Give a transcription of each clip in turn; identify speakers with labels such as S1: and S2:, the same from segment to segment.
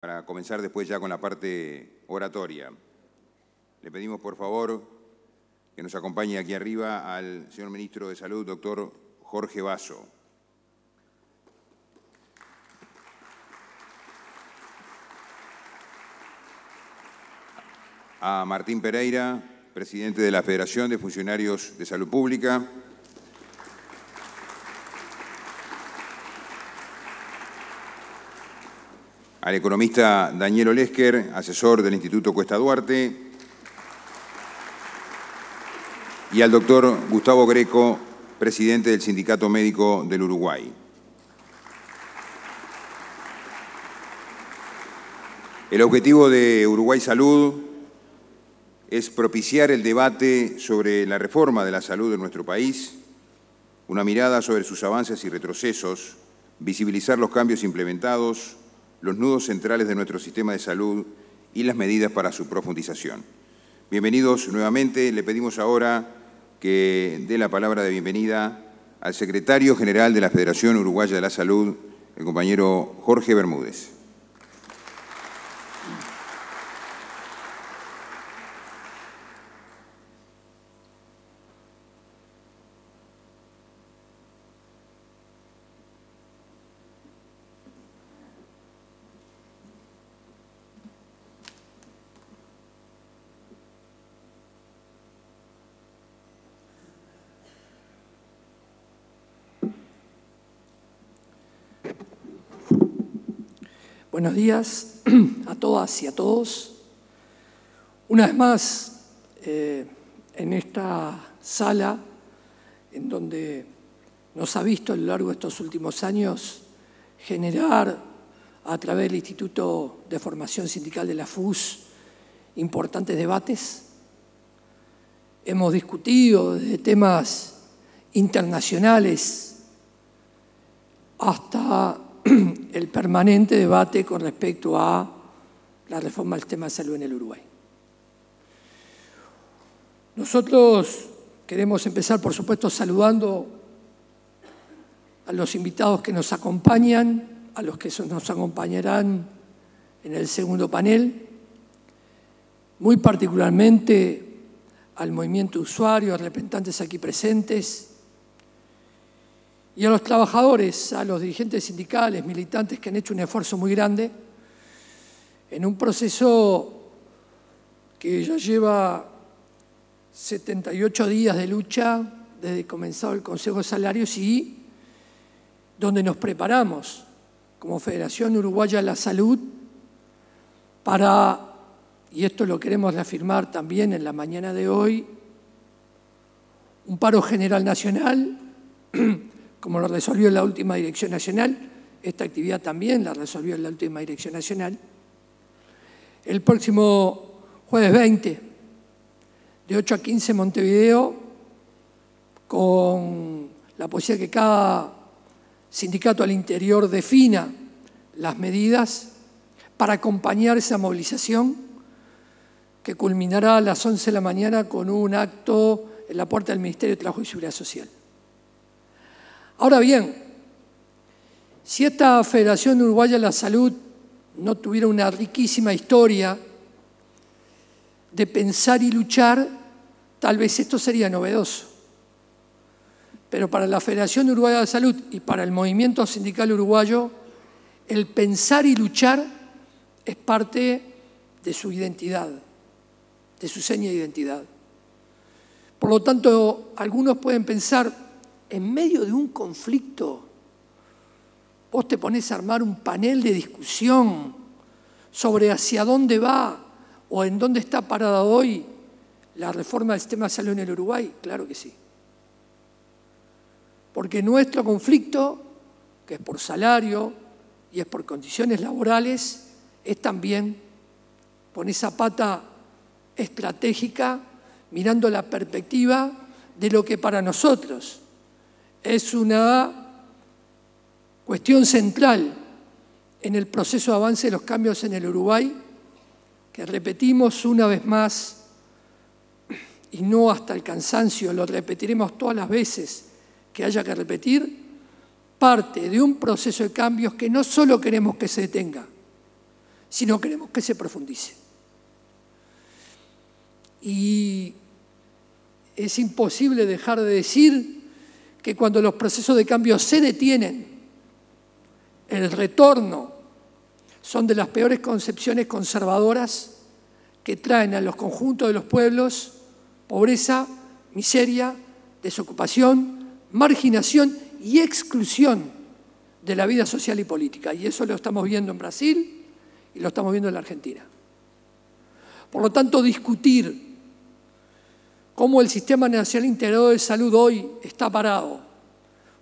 S1: Para comenzar después ya con la parte oratoria. Le pedimos, por favor, que nos acompañe aquí arriba al señor Ministro de Salud, doctor Jorge Basso. A Martín Pereira, presidente de la Federación de Funcionarios de Salud Pública. Al economista Daniel Olesker, asesor del Instituto Cuesta Duarte, y al doctor Gustavo Greco, presidente del Sindicato Médico del Uruguay. El objetivo de Uruguay Salud es propiciar el debate sobre la reforma de la salud de nuestro país, una mirada sobre sus avances y retrocesos, visibilizar los cambios implementados, los nudos centrales de nuestro sistema de salud y las medidas para su profundización. Bienvenidos nuevamente. Le pedimos ahora que dé la palabra de bienvenida al secretario general de la Federación Uruguaya de la Salud, el compañero Jorge Bermúdez.
S2: Buenos días a todas y a todos. Una vez más, en esta sala, en donde nos ha visto a lo largo de estos últimos años generar, a través del Instituto de Formación Sindical de la FUS, importantes debates. Hemos discutido desde temas internacionales hasta el permanente debate con respecto a la reforma del sistema de salud en el Uruguay. Nosotros queremos empezar, por supuesto, saludando a los invitados que nos acompañan, a los que nos acompañarán en el segundo panel, muy particularmente al movimiento de usuarios, representantes aquí presentes, y a los trabajadores, a los dirigentes sindicales, militantes que han hecho un esfuerzo muy grande en un proceso que ya lleva 78 días de lucha desde comenzado el Consejo de Salarios y donde nos preparamos como Federación Uruguaya de la Salud para, y esto lo queremos reafirmar también en la mañana de hoy, un paro general nacional, como lo resolvió la última Dirección Nacional. Esta actividad también la resolvió la última Dirección Nacional. El próximo jueves 20, de 8 a 15 en Montevideo, con la posibilidad que cada sindicato al interior defina las medidas para acompañar esa movilización que culminará a las 11 de la mañana con un acto en la puerta del Ministerio de Trabajo y Seguridad Social. Ahora bien, si esta Federación Uruguaya de la Salud no tuviera una riquísima historia de pensar y luchar, tal vez esto sería novedoso. Pero para la Federación Uruguaya de la Salud y para el movimiento sindical uruguayo, el pensar y luchar es parte de su identidad, de su seña de identidad. Por lo tanto, algunos pueden pensar, en medio de un conflicto, vos te pones a armar un panel de discusión sobre hacia dónde va o en dónde está parada hoy la reforma del sistema de salud en el Uruguay. Claro que sí. Porque nuestro conflicto, que es por salario y es por condiciones laborales, es también con esa pata estratégica, mirando la perspectiva de lo que para nosotros es una cuestión central en el proceso de avance de los cambios en el Uruguay, que repetimos una vez más, y no hasta el cansancio, lo repetiremos todas las veces que haya que repetir, parte de un proceso de cambios que no solo queremos que se detenga, si no queremos que se profundice. Y es imposible dejar de decir que cuando los procesos de cambio se detienen, el retorno son de las peores concepciones conservadoras que traen a los conjuntos de los pueblos pobreza, miseria, desocupación, marginación y exclusión de la vida social y política. Y eso lo estamos viendo en Brasil y lo estamos viendo en la Argentina. Por lo tanto, discutir cómo el Sistema Nacional Integrado de Salud hoy está parado,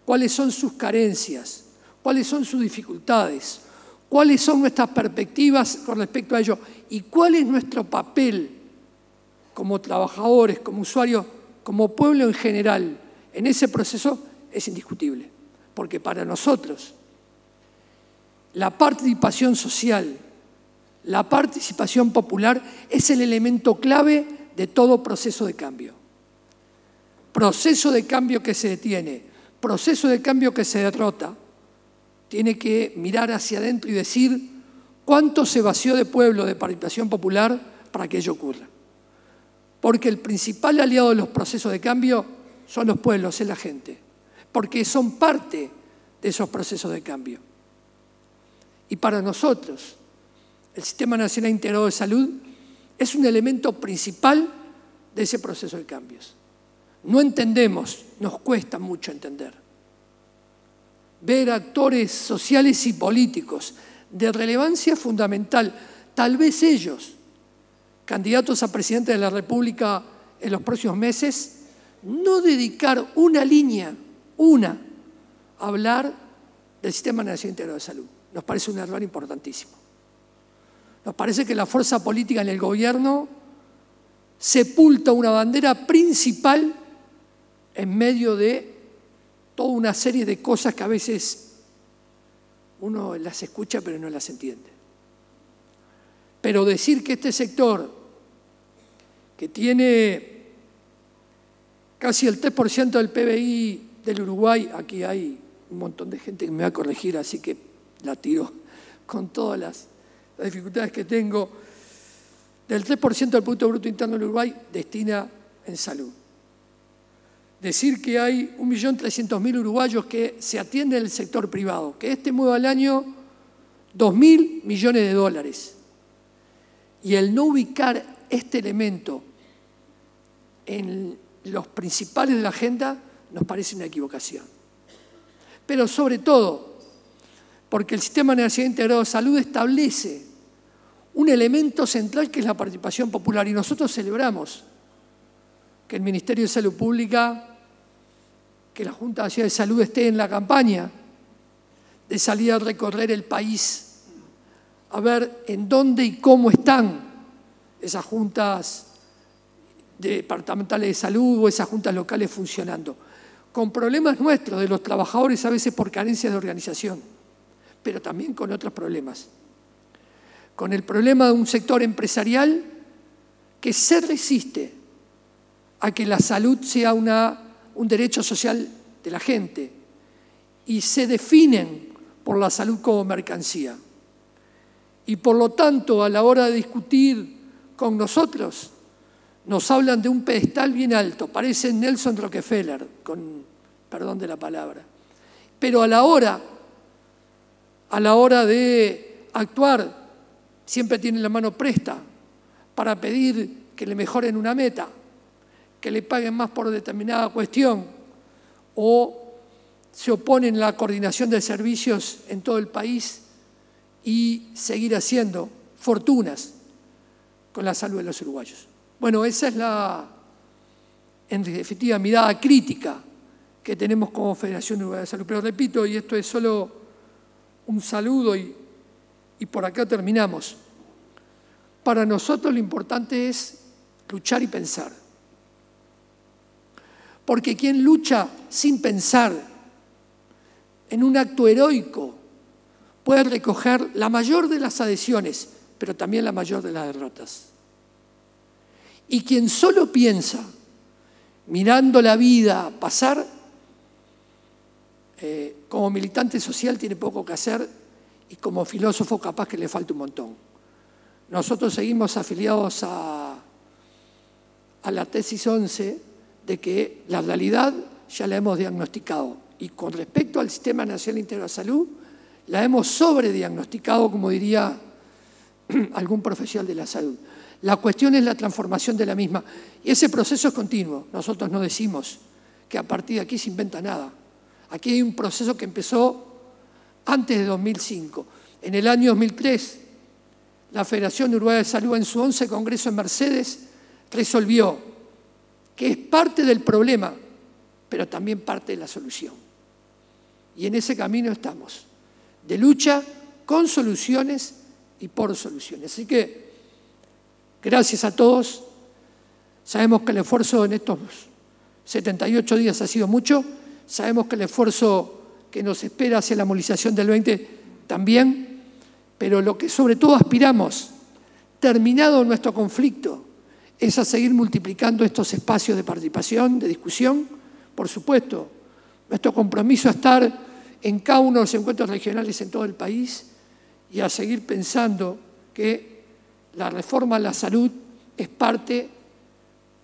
S2: cuáles son sus carencias, cuáles son sus dificultades, cuáles son nuestras perspectivas con respecto a ello y cuál es nuestro papel como trabajadores, como usuarios, como pueblo en general en ese proceso, es indiscutible. Porque para nosotros la participación social, la participación popular es el elemento clave de todo proceso de cambio. Proceso de cambio que se detiene, proceso de cambio que se derrota, tiene que mirar hacia adentro y decir cuánto se vació de pueblo de participación popular para que ello ocurra. Porque el principal aliado de los procesos de cambio son los pueblos, es la gente, porque son parte de esos procesos de cambio. Y para nosotros, el Sistema Nacional Integrado de Salud es un elemento principal de ese proceso de cambios. No entendemos, nos cuesta mucho entender. Ver actores sociales y políticos de relevancia fundamental, tal vez ellos, candidatos a presidente de la República en los próximos meses, no dedicar una línea, a hablar del Sistema Nacional Integrado de Salud. Nos parece un error importantísimo. Nos parece que la fuerza política en el gobierno sepulta una bandera principal en medio de toda una serie de cosas que a veces uno las escucha pero no las entiende. Pero decir que este sector, que tiene casi el 3% del PBI del Uruguay, aquí hay un montón de gente que me va a corregir, así que la tiro con todas las dificultades que tengo, del 3% del Producto Bruto Interno del Uruguay destina en salud. Decir que hay 1.300.000 uruguayos que se atienden en el sector privado, que mueve al año 2.000 millones de dólares. Y el no ubicar este elemento en los principales de la agenda nos parece una equivocación. Pero sobre todo, porque el Sistema Nacional Integrado de Salud establece un elemento central que es la participación popular. Y nosotros celebramos que el Ministerio de Salud Pública, que la Junta Nacional de Salud esté en la campaña de salir a recorrer el país, a ver en dónde y cómo están esas juntas departamentales de salud o esas juntas locales funcionando, con problemas nuestros de los trabajadores a veces por carencias de organización, pero también con otros problemas. Con el problema de un sector empresarial que se resiste a que la salud sea un derecho social de la gente y se definen por la salud como mercancía. Y por lo tanto, a la hora de discutir con nosotros, nos hablan de un pedestal bien alto, parece Nelson Rockefeller, con perdón de la palabra. Pero a la hora de actuar, siempre tienen la mano presta para pedir que le mejoren una meta, que le paguen más por determinada cuestión, o se oponen a la coordinación de servicios en todo el país y seguir haciendo fortunas con la salud de los uruguayos. Bueno, esa es en definitiva, mirada crítica que tenemos como Federación Uruguaya de Salud. Pero repito, y esto es solo un saludo y por acá terminamos. Para nosotros lo importante es luchar y pensar. Porque quien lucha sin pensar en un acto heroico puede recoger la mayor de las adhesiones, pero también la mayor de las derrotas. Y quien solo piensa, mirando la vida pasar, como militante social tiene poco que hacer y como filósofo capaz que le falta un montón. nosotros seguimos afiliados a la tesis 11 de que la realidad ya la hemos diagnosticado y con respecto al Sistema Nacional Integral de Salud la hemos sobrediagnosticado, como diría algún profesional de la salud. La cuestión es la transformación de la misma y ese proceso es continuo. Nosotros no decimos que a partir de aquí se inventa nada. Aquí hay un proceso que empezó antes de 2005. En el año 2003, la Federación Uruguaya de Salud en su 11 Congreso en Mercedes resolvió que es parte del problema, pero también parte de la solución. Y en ese camino estamos, de lucha con soluciones y por soluciones. Así que, gracias a todos. Sabemos que el esfuerzo en estos 78 días ha sido mucho. Sabemos que el esfuerzo que nos espera hacia la movilización del 20 también. Pero lo que sobre todo aspiramos, terminado nuestro conflicto, es a seguir multiplicando estos espacios de participación, de discusión. Por supuesto, nuestro compromiso a estar en cada uno de los encuentros regionales en todo el país y a seguir pensando que la reforma a la salud es parte,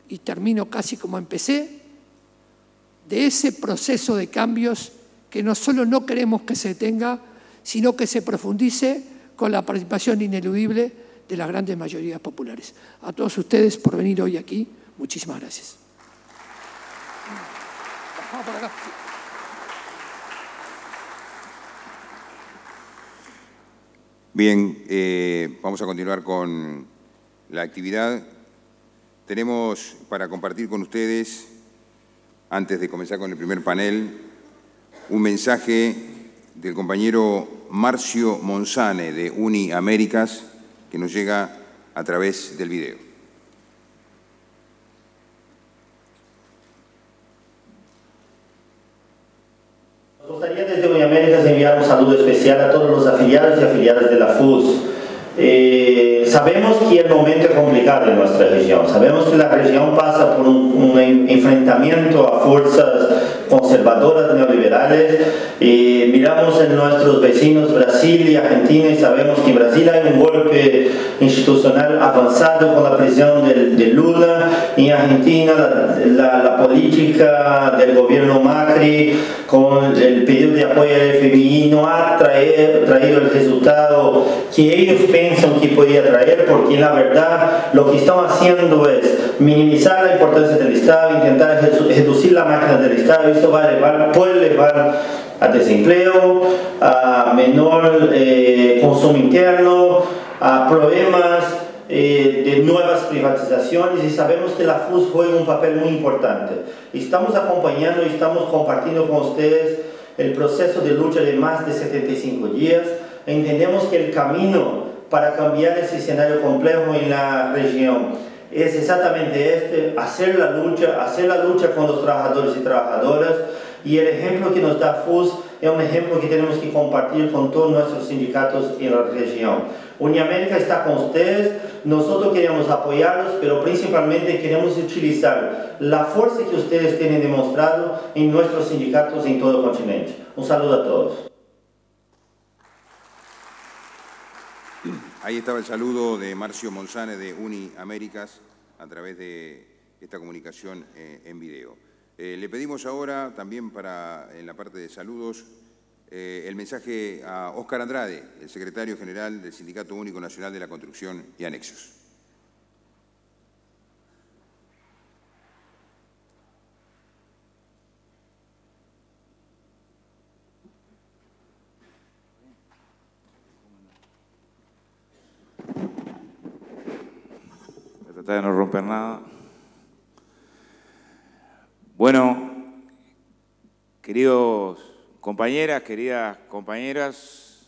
S2: y termino casi como empecé, de ese proceso de cambios que no solo no queremos que se detenga, sino que se profundice con la participación ineludible de las grandes mayorías populares. A todos ustedes por venir hoy aquí, muchísimas gracias. Vamos por acá.
S1: Bien, vamos a continuar con la actividad. Tenemos para compartir con ustedes, antes de comenzar con el primer panel, un mensaje del compañero Marcio Monzane de Uni Américas, que nos llega a través del video.
S3: Nos gustaría desde Uni Américas enviar un saludo especial a todos los afiliados y afiliadas de la FUS. Sabemos que el momento es complicado en nuestra región, sabemos que la región pasa por un enfrentamiento a fuerzas conservadoras neoliberales. Miramos en nuestros vecinos Brasil y Argentina y sabemos que en Brasil hay un golpe institucional avanzado con la presión de Lula, y en Argentina la política del gobierno Macri con el pedido de apoyo al FMI no ha traído el resultado que ellos piensan que podía traer, porque la verdad lo que están haciendo es minimizar la importancia del Estado, intentar reducir la máquina del Estado. Esto puede llevar a desempleo, a menor consumo interno, a problemas de nuevas privatizaciones, y sabemos que la FUS juega un papel muy importante. Estamos acompañando y estamos compartiendo con ustedes el proceso de lucha de más de 75 días. Entendemos que el camino para cambiar ese escenario complejo en la región es exactamente hacer la lucha con los trabajadores y trabajadoras, y el ejemplo que nos da FUS es un ejemplo que tenemos que compartir con todos nuestros sindicatos en la región. Uniamérica está con ustedes, nosotros queremos apoyarlos, pero principalmente queremos utilizar la fuerza que ustedes tienen demostrado en nuestros sindicatos en todo el continente. Un saludo a todos.
S1: Ahí estaba el saludo de Marcio Monzane de Uni Américas a través de esta comunicación en video. Le pedimos ahora también en la parte de saludos el mensaje a Óscar Andrade, el secretario general del Sindicato Único Nacional de la Construcción y Anexos.
S4: Voy a tratar de no romper nada. Bueno, queridos compañeras, queridas compañeras,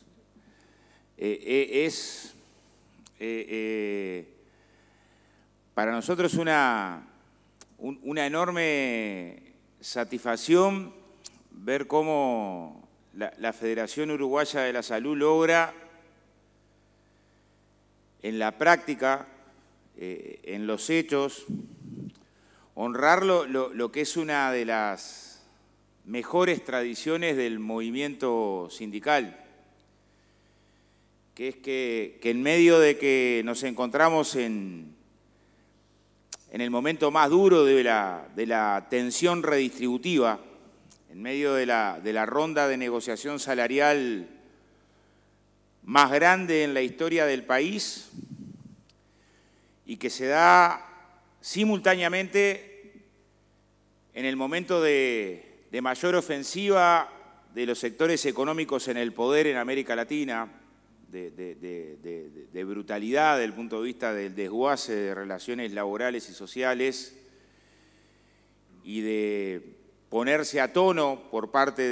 S4: es para nosotros una enorme satisfacción ver cómo la Federación Uruguaya de la Salud logra en la práctica, en los hechos, honrar lo que es una de las mejores tradiciones del movimiento sindical, que es que en medio de que nos encontramos en el momento más duro de la tensión redistributiva, en medio de la ronda de negociación salarial más grande en la historia del país y que se da simultáneamente en el momento de mayor ofensiva de los sectores económicos en el poder en América Latina, de brutalidad desde el punto de vista del desguace de relaciones laborales y sociales y de ponerse a tono por parte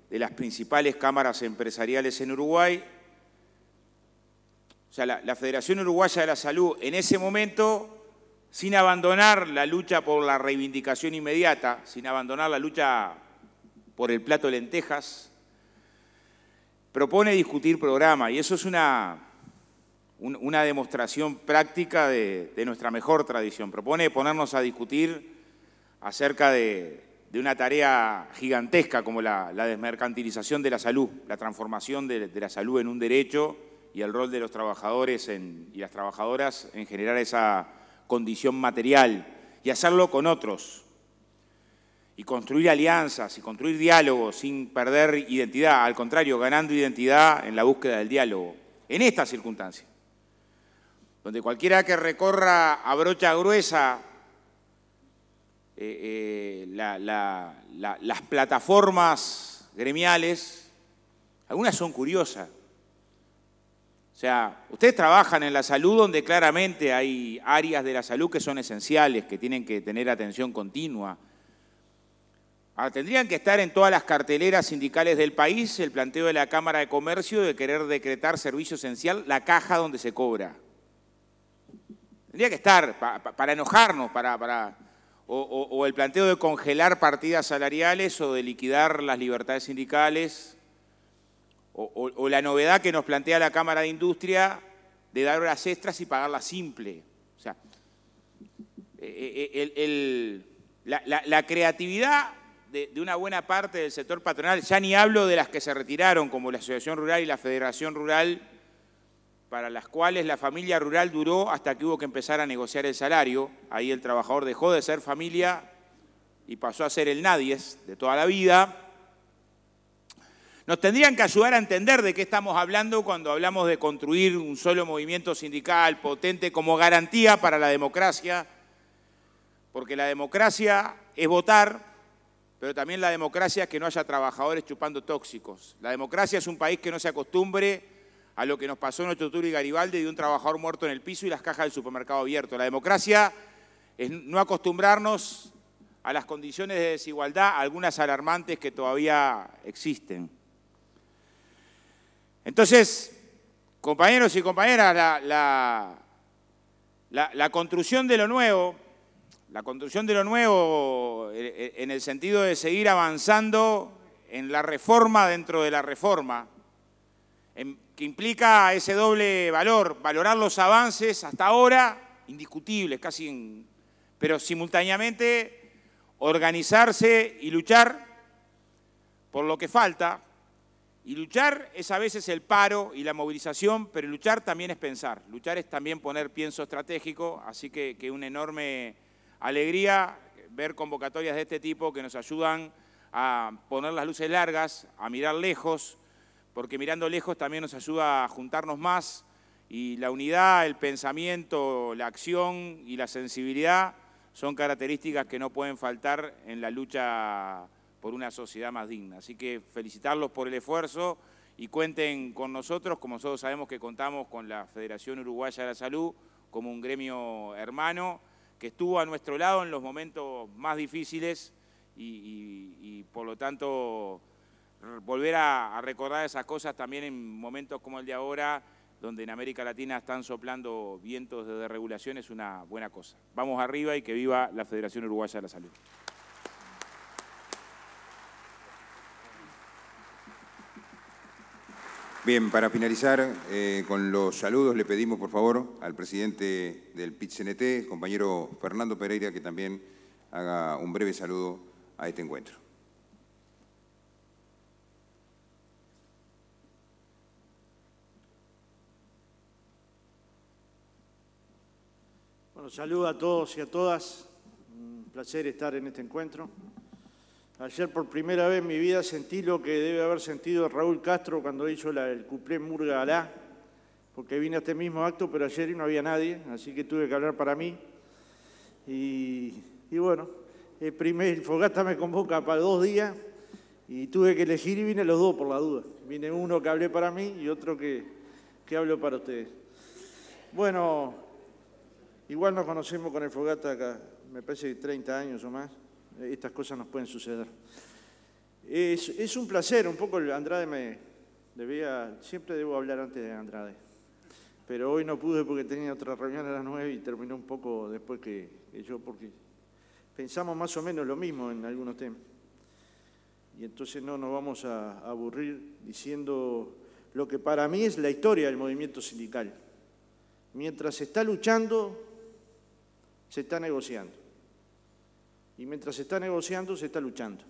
S4: de las principales cámaras empresariales en Uruguay. O sea, la Federación Uruguaya de la Salud en ese momento, sin abandonar la lucha por la reivindicación inmediata, sin abandonar la lucha por el plato de lentejas, propone discutir programa, y eso es una demostración práctica de nuestra mejor tradición. Propone ponernos a discutir acerca de una tarea gigantesca como la desmercantilización de la salud, la transformación de la salud en un derecho y el rol de los trabajadores y las trabajadoras en generar esa condición material y hacerlo con otros y construir alianzas y construir diálogos sin perder identidad, al contrario, ganando identidad en la búsqueda del diálogo. En esta circunstancia, donde cualquiera que recorra a brocha gruesa las plataformas gremiales, algunas son curiosas. O sea, ustedes trabajan en la salud donde claramente hay áreas de la salud que son esenciales, que tienen que tener atención continua. Ahora, tendrían que estar en todas las carteleras sindicales del país el planteo de la Cámara de Comercio de querer decretar servicio esencial la caja donde se cobra. Tendría que estar para enojarnos, o el planteo de congelar partidas salariales o de liquidar las libertades sindicales, o la novedad que nos plantea la Cámara de Industria de dar horas extras y pagarlas simple. O sea, la creatividad de una buena parte del sector patronal, ya ni hablo de las que se retiraron, como la Asociación Rural y la Federación Rural, para las cuales la familia rural duró hasta que hubo que empezar a negociar el salario. Ahí el trabajador dejó de ser familia y pasó a ser el nadies de toda la vida. Nos tendrían que ayudar a entender de qué estamos hablando cuando hablamos de construir un solo movimiento sindical potente como garantía para la democracia, porque la democracia es votar, pero también la democracia es que no haya trabajadores chupando tóxicos. La democracia es un país que no se acostumbre a lo que nos pasó en 8 de octubre y Garibaldi, de un trabajador muerto en el piso y las cajas del supermercado abierto. La democracia es no acostumbrarnos a las condiciones de desigualdad, algunas alarmantes que todavía existen. Entonces, compañeros y compañeras, la construcción de lo nuevo, en el sentido de seguir avanzando en la reforma dentro de la reforma, que implica ese doble valor, valorar los avances hasta ahora, indiscutibles, pero simultáneamente organizarse y luchar por lo que falta. Y luchar es a veces el paro y la movilización, pero luchar también es pensar. Luchar es también poner pienso estratégico, así que una enorme alegría ver convocatorias de este tipo que nos ayudan a poner las luces largas, a mirar lejos, porque mirando lejos también nos ayuda a juntarnos más, y la unidad, el pensamiento, la acción y la sensibilidad son características que no pueden faltar en la lucha por una sociedad más digna. Así que felicitarlos por el esfuerzo y cuenten con nosotros, como nosotros sabemos que contamos con la Federación Uruguaya de la Salud como un gremio hermano que estuvo a nuestro lado en los momentos más difíciles y por lo tanto volver a recordar esas cosas también en momentos como el de ahora, donde en América Latina están soplando vientos de desregulación, es una buena cosa. Vamos arriba y que viva la Federación Uruguaya de la Salud.
S1: Bien, para finalizar con los saludos, le pedimos por favor al presidente del PIT-CNT, compañero Fernando Pereira, que también haga un breve saludo a este encuentro.
S5: Bueno, saludo a todos y a todas. Un placer estar en este encuentro. Ayer por primera vez en mi vida sentí lo que debe haber sentido Raúl Castro cuando hizo el cuplé Murga Alá, porque vine a este mismo acto, pero ayer no había nadie, así que tuve que hablar para mí. Y bueno, el Fogata me convoca para 2 días y tuve que elegir y vine los 2 por la duda. Vine uno que hablé para mí y otro que hablo para ustedes. Bueno, igual nos conocemos con el Fogata acá, me parece 30 años o más. Estas cosas nos pueden suceder. Es un placer, un poco Andrade siempre debo hablar antes de Andrade, pero hoy no pude porque tenía otra reunión a las 9 y terminó un poco después que yo, porque pensamos más o menos lo mismo en algunos temas. Y entonces no nos vamos a aburrir diciendo lo que para mí es la historia del movimiento sindical. Mientras se está luchando, se está negociando. Y mientras se está negociando, se está luchando.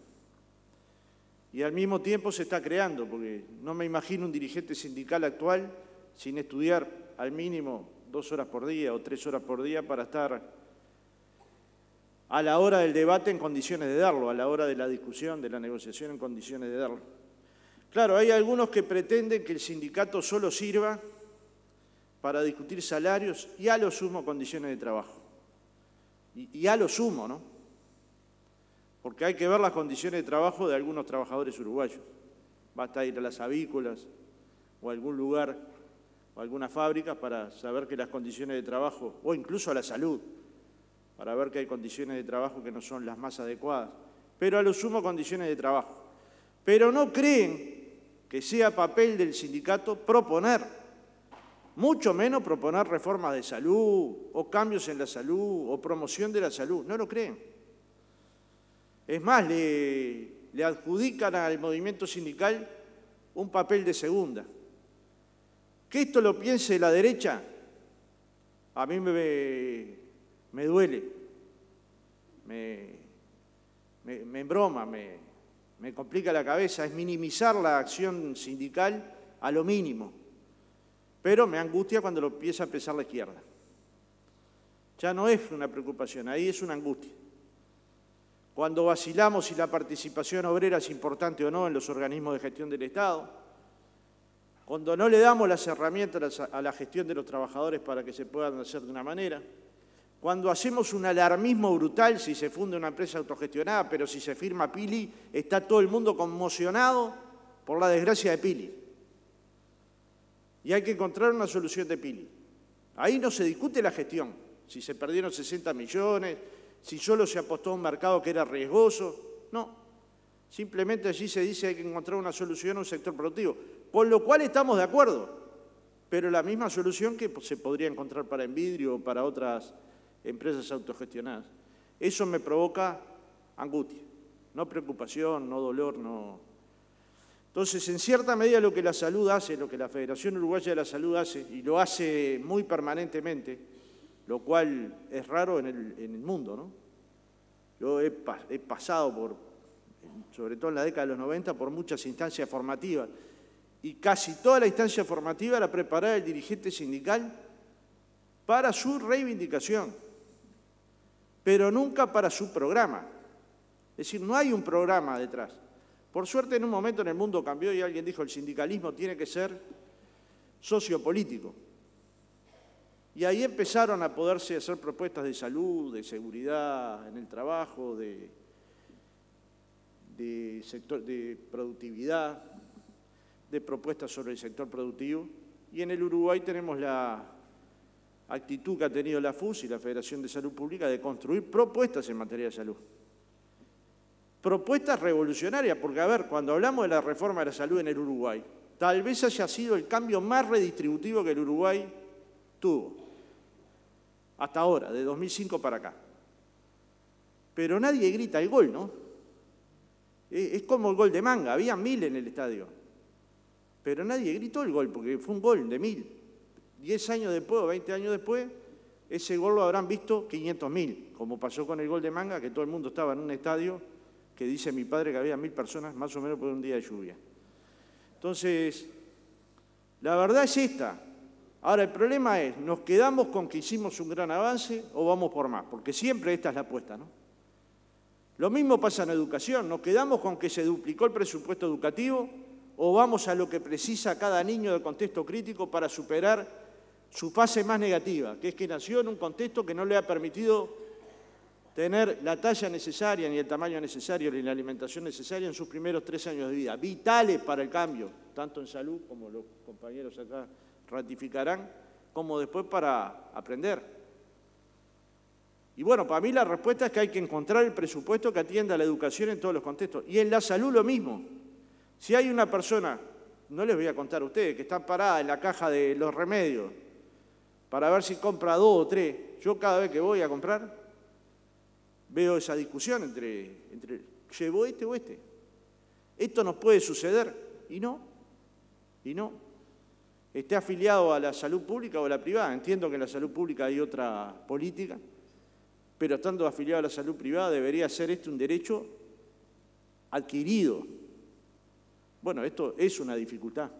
S5: Y al mismo tiempo se está creando, porque no me imagino un dirigente sindical actual sin estudiar al mínimo 2 horas por día o 3 horas por día para estar a la hora del debate en condiciones de darlo, a la hora de la discusión, de la negociación en condiciones de darlo. Claro, hay algunos que pretenden que el sindicato solo sirva para discutir salarios y a lo sumo condiciones de trabajo. Y a lo sumo, ¿no? Porque hay que ver las condiciones de trabajo de algunos trabajadores uruguayos. Basta ir a las avícolas o a algún lugar o a algunas fábricas para saber que las condiciones de trabajo, o incluso a la salud, para ver que hay condiciones de trabajo que no son las más adecuadas, pero a lo sumo condiciones de trabajo. Pero no creen que sea papel del sindicato proponer, mucho menos proponer reformas de salud o cambios en la salud o promoción de la salud, no lo creen. Es más, le adjudican al movimiento sindical un papel de segunda. Que esto lo piense la derecha, a mí me duele, me embroma, me complica la cabeza, es minimizar la acción sindical a lo mínimo. Pero me angustia cuando lo empieza a pesar la izquierda. Ya no es una preocupación, ahí es una angustia. Cuando vacilamos si la participación obrera es importante o no en los organismos de gestión del Estado, cuando no le damos las herramientas a la gestión de los trabajadores para que se puedan hacer de una manera, cuando hacemos un alarmismo brutal si se funda una empresa autogestionada, pero si se firma Pili, está todo el mundo conmocionado por la desgracia de Pili. Y hay que encontrar una solución de Pili. Ahí no se discute la gestión, si se perdieron 60 millones, si solo se apostó a un mercado que era riesgoso, no. Simplemente allí se dice que hay que encontrar una solución a un sector productivo, con lo cual estamos de acuerdo, pero la misma solución que se podría encontrar para Envidrio o para otras empresas autogestionadas. Eso me provoca angustia, no preocupación, no dolor, no. Entonces, en cierta medida lo que la salud hace, lo que la Federación Uruguaya de la Salud hace, y lo hace muy permanentemente, lo cual es raro en el mundo, ¿no? Yo he pasado sobre todo en la década de los 90, por muchas instancias formativas, y casi toda la instancia formativa era preparar el dirigente sindical para su reivindicación, pero nunca para su programa. Es decir, no hay un programa detrás. Por suerte, en un momento en el mundo cambió y alguien dijo el sindicalismo tiene que ser sociopolítico. Y ahí empezaron a poderse hacer propuestas de salud, de seguridad en el trabajo, de sector de productividad, de propuestas sobre el sector productivo. Y en el Uruguay tenemos la actitud que ha tenido la FUS y la Federación de Salud Pública de construir propuestas en materia de salud. Propuestas revolucionarias, porque, a ver, cuando hablamos de la reforma de la salud en el Uruguay, tal vez haya sido el cambio más redistributivo que el Uruguay tuvo. Hasta ahora, de 2005 para acá. Pero nadie grita el gol, ¿no? Es como el gol de Manga, había 1000 en el estadio. Pero nadie gritó el gol, porque fue un gol de 1000. 10 años después o 20 años después, ese gol lo habrán visto 500.000, como pasó con el gol de Manga, que todo el mundo estaba en un estadio que dice mi padre que había 1000 personas, más o menos por un día de lluvia. Entonces, la verdad es esta. Ahora, el problema es, ¿nos quedamos con que hicimos un gran avance o vamos por más? Porque siempre esta es la apuesta, ¿no? Lo mismo pasa en educación, ¿nos quedamos con que se duplicó el presupuesto educativo o vamos a lo que precisa cada niño del contexto crítico para superar su fase más negativa, que es que nació en un contexto que no le ha permitido tener la talla necesaria, ni el tamaño necesario, ni la alimentación necesaria en sus primeros 3 años de vida, vitales para el cambio, tanto en salud, como los compañeros acá ratificarán, como después para aprender. Y bueno, para mí la respuesta es que hay que encontrar el presupuesto que atienda a la educación en todos los contextos. Y en la salud lo mismo. Si hay una persona, no les voy a contar a ustedes, que está parada en la caja de los remedios para ver si compra 2 o 3, yo cada vez que voy a comprar veo esa discusión entre ¿llevo este o este? Esto nos puede suceder y no. Esté afiliado a la salud pública o a la privada. Entiendo que en la salud pública hay otra política, pero estando afiliado a la salud privada debería ser este un derecho adquirido. Bueno, esto es una dificultad.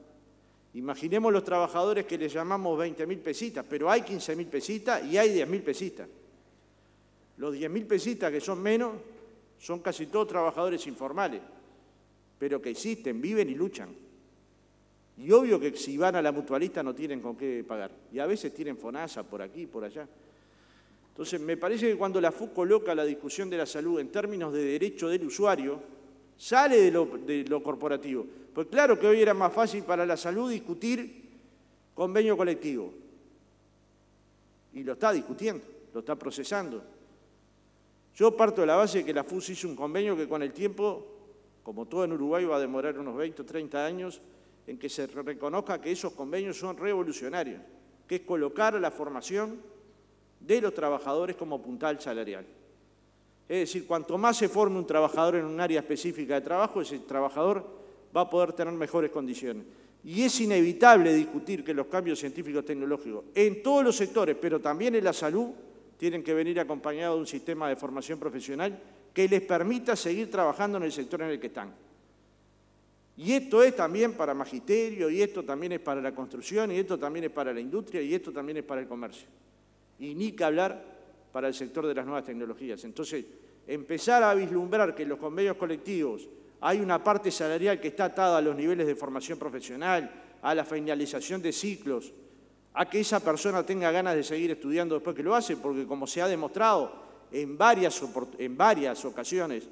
S5: Imaginemos los trabajadores que les llamamos 20.000 pesitas, pero hay 15.000 pesitas y hay 10.000 pesitas. Los 10.000 pesitas que son menos son casi todos trabajadores informales, pero que existen, viven y luchan. Y obvio que si van a la mutualista no tienen con qué pagar. Y a veces tienen FONASA por aquí, por allá. Entonces, me parece que cuando la FUS coloca la discusión de la salud en términos de derecho del usuario, sale de lo corporativo. Pues claro que hoy era más fácil para la salud discutir convenio colectivo. Y lo está discutiendo, lo está procesando. Yo parto de la base de que la FUS hizo un convenio que con el tiempo, como todo en Uruguay, va a demorar unos 20 o 30 años en que se reconozca que esos convenios son revolucionarios, que es colocar la formación de los trabajadores como puntal salarial. Es decir, cuanto más se forme un trabajador en un área específica de trabajo, ese trabajador va a poder tener mejores condiciones. Y es inevitable discutir que los cambios científicos tecnológicos en todos los sectores, pero también en la salud, tienen que venir acompañados de un sistema de formación profesional que les permita seguir trabajando en el sector en el que están. Y esto es también para magisterio, y esto también es para la construcción, y esto también es para la industria, y esto también es para el comercio. Y ni que hablar para el sector de las nuevas tecnologías. Entonces, empezar a vislumbrar que en los convenios colectivos hay una parte salarial que está atada a los niveles de formación profesional, a la finalización de ciclos, a que esa persona tenga ganas de seguir estudiando después que lo hace, porque como se ha demostrado en varias ocasiones,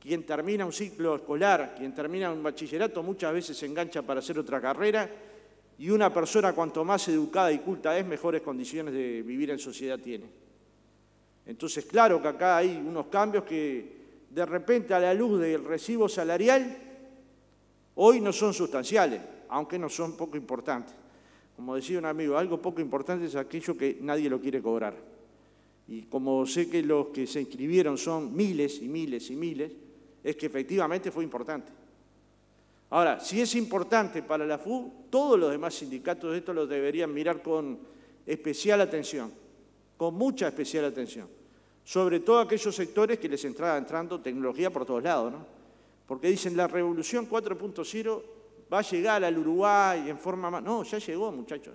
S5: quien termina un ciclo escolar, quien termina un bachillerato, muchas veces se engancha para hacer otra carrera, y una persona cuanto más educada y culta es, mejores condiciones de vivir en sociedad tiene. Entonces, claro que acá hay unos cambios que de repente a la luz del recibo salarial hoy no son sustanciales, aunque no son poco importantes. Como decía un amigo, algo poco importante es aquello que nadie lo quiere cobrar. Y como sé que los que se inscribieron son miles y miles y miles, es que efectivamente fue importante. Ahora, si es importante para la FU, todos los demás sindicatos de esto los deberían mirar con especial atención, con mucha especial atención, sobre todo aquellos sectores que les está entrando tecnología por todos lados, ¿no? Porque dicen, la revolución 4.0 va a llegar al Uruguay en forma más... No, ya llegó, muchachos.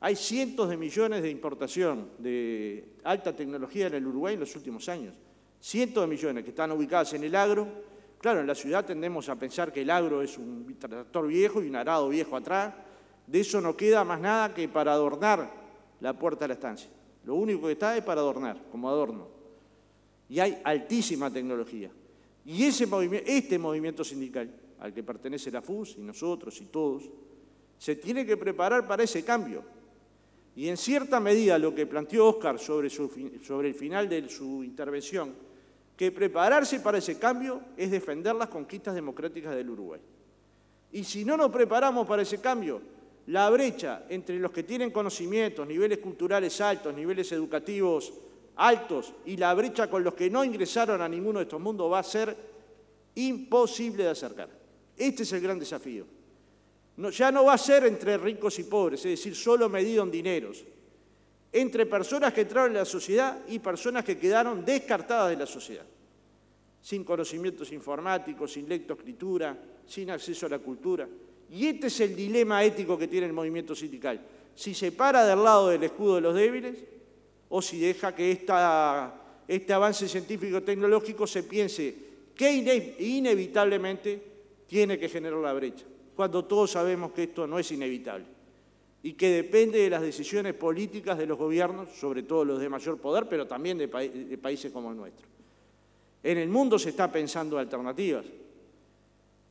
S5: Hay cientos de millones de importación de alta tecnología en el Uruguay en los últimos años. Cientos de millones que están ubicadas en el agro. Claro, en la ciudad tendemos a pensar que el agro es un tractor viejo y un arado viejo atrás. De eso no queda más nada que para adornar la puerta de la estancia. Lo único que está es para adornar, como adorno. Y hay altísima tecnología. Y este movimiento sindical, al que pertenece la FUS y nosotros y todos, se tiene que preparar para ese cambio. Y en cierta medida lo que planteó Óscar sobre el final de su intervención, que prepararse para ese cambio es defender las conquistas democráticas del Uruguay. Y si no nos preparamos para ese cambio, la brecha entre los que tienen conocimientos, niveles culturales altos, niveles educativos altos, y la brecha con los que no ingresaron a ninguno de estos mundos va a ser imposible de acercar. Este es el gran desafío. Ya no va a ser entre ricos y pobres, es decir, solo medido en dineros. Entre personas que entraron en la sociedad y personas que quedaron descartadas de la sociedad. Sin conocimientos informáticos, sin lectoescritura, sin acceso a la cultura. Y este es el dilema ético que tiene el movimiento sindical. Si se para del lado del escudo de los débiles o si deja que este avance científico-tecnológico se piense que inevitablemente tiene que generar la brecha, cuando todos sabemos que esto no es inevitable y que depende de las decisiones políticas de los gobiernos, sobre todo los de mayor poder, pero también de países como el nuestro. En el mundo se está pensando alternativas,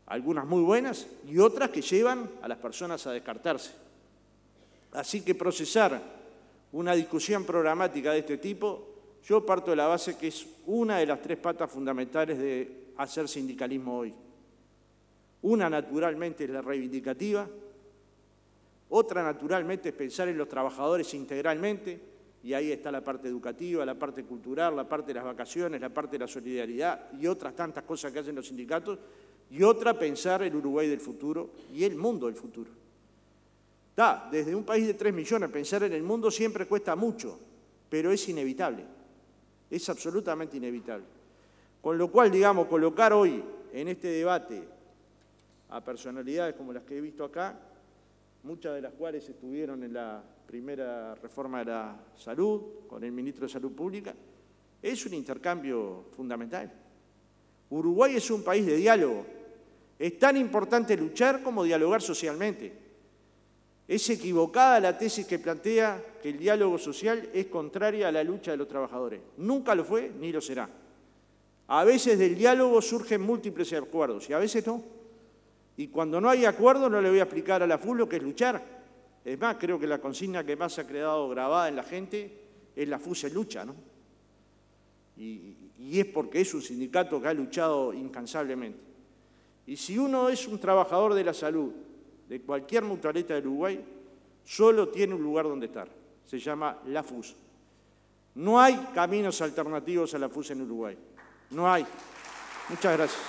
S5: algunas muy buenas y otras que llevan a las personas a descartarse. Así que procesar una discusión programática de este tipo, yo parto de la base que es una de las 3 patas fundamentales de hacer sindicalismo hoy. Una, naturalmente, es la reivindicativa, otra, naturalmente, es pensar en los trabajadores integralmente, y ahí está la parte educativa, la parte cultural, la parte de las vacaciones, la parte de la solidaridad y otras tantas cosas que hacen los sindicatos, y otra, pensar el Uruguay del futuro y el mundo del futuro. Desde un país de 3 millones, pensar en el mundo siempre cuesta mucho, pero es inevitable, es absolutamente inevitable. Con lo cual, digamos, colocar hoy en este debate a personalidades como las que he visto acá, muchas de las cuales estuvieron en la primera reforma de la salud, con el ministro de Salud Pública, es un intercambio fundamental. Uruguay es un país de diálogo. Es tan importante luchar como dialogar socialmente. Es equivocada la tesis que plantea que el diálogo social es contraria a la lucha de los trabajadores. Nunca lo fue ni lo será. A veces del diálogo surgen múltiples acuerdos y a veces no. Y cuando no hay acuerdo no le voy a explicar a la FUS lo que es luchar. Es más, creo que la consigna que más ha quedado grabada en la gente es la FUS en lucha, ¿no? Y es porque es un sindicato que ha luchado incansablemente. Y si uno es un trabajador de la salud, de cualquier mutualeta del Uruguay, solo tiene un lugar donde estar. Se llama la FUS. No hay caminos alternativos a la FUS en Uruguay. No hay. Muchas gracias.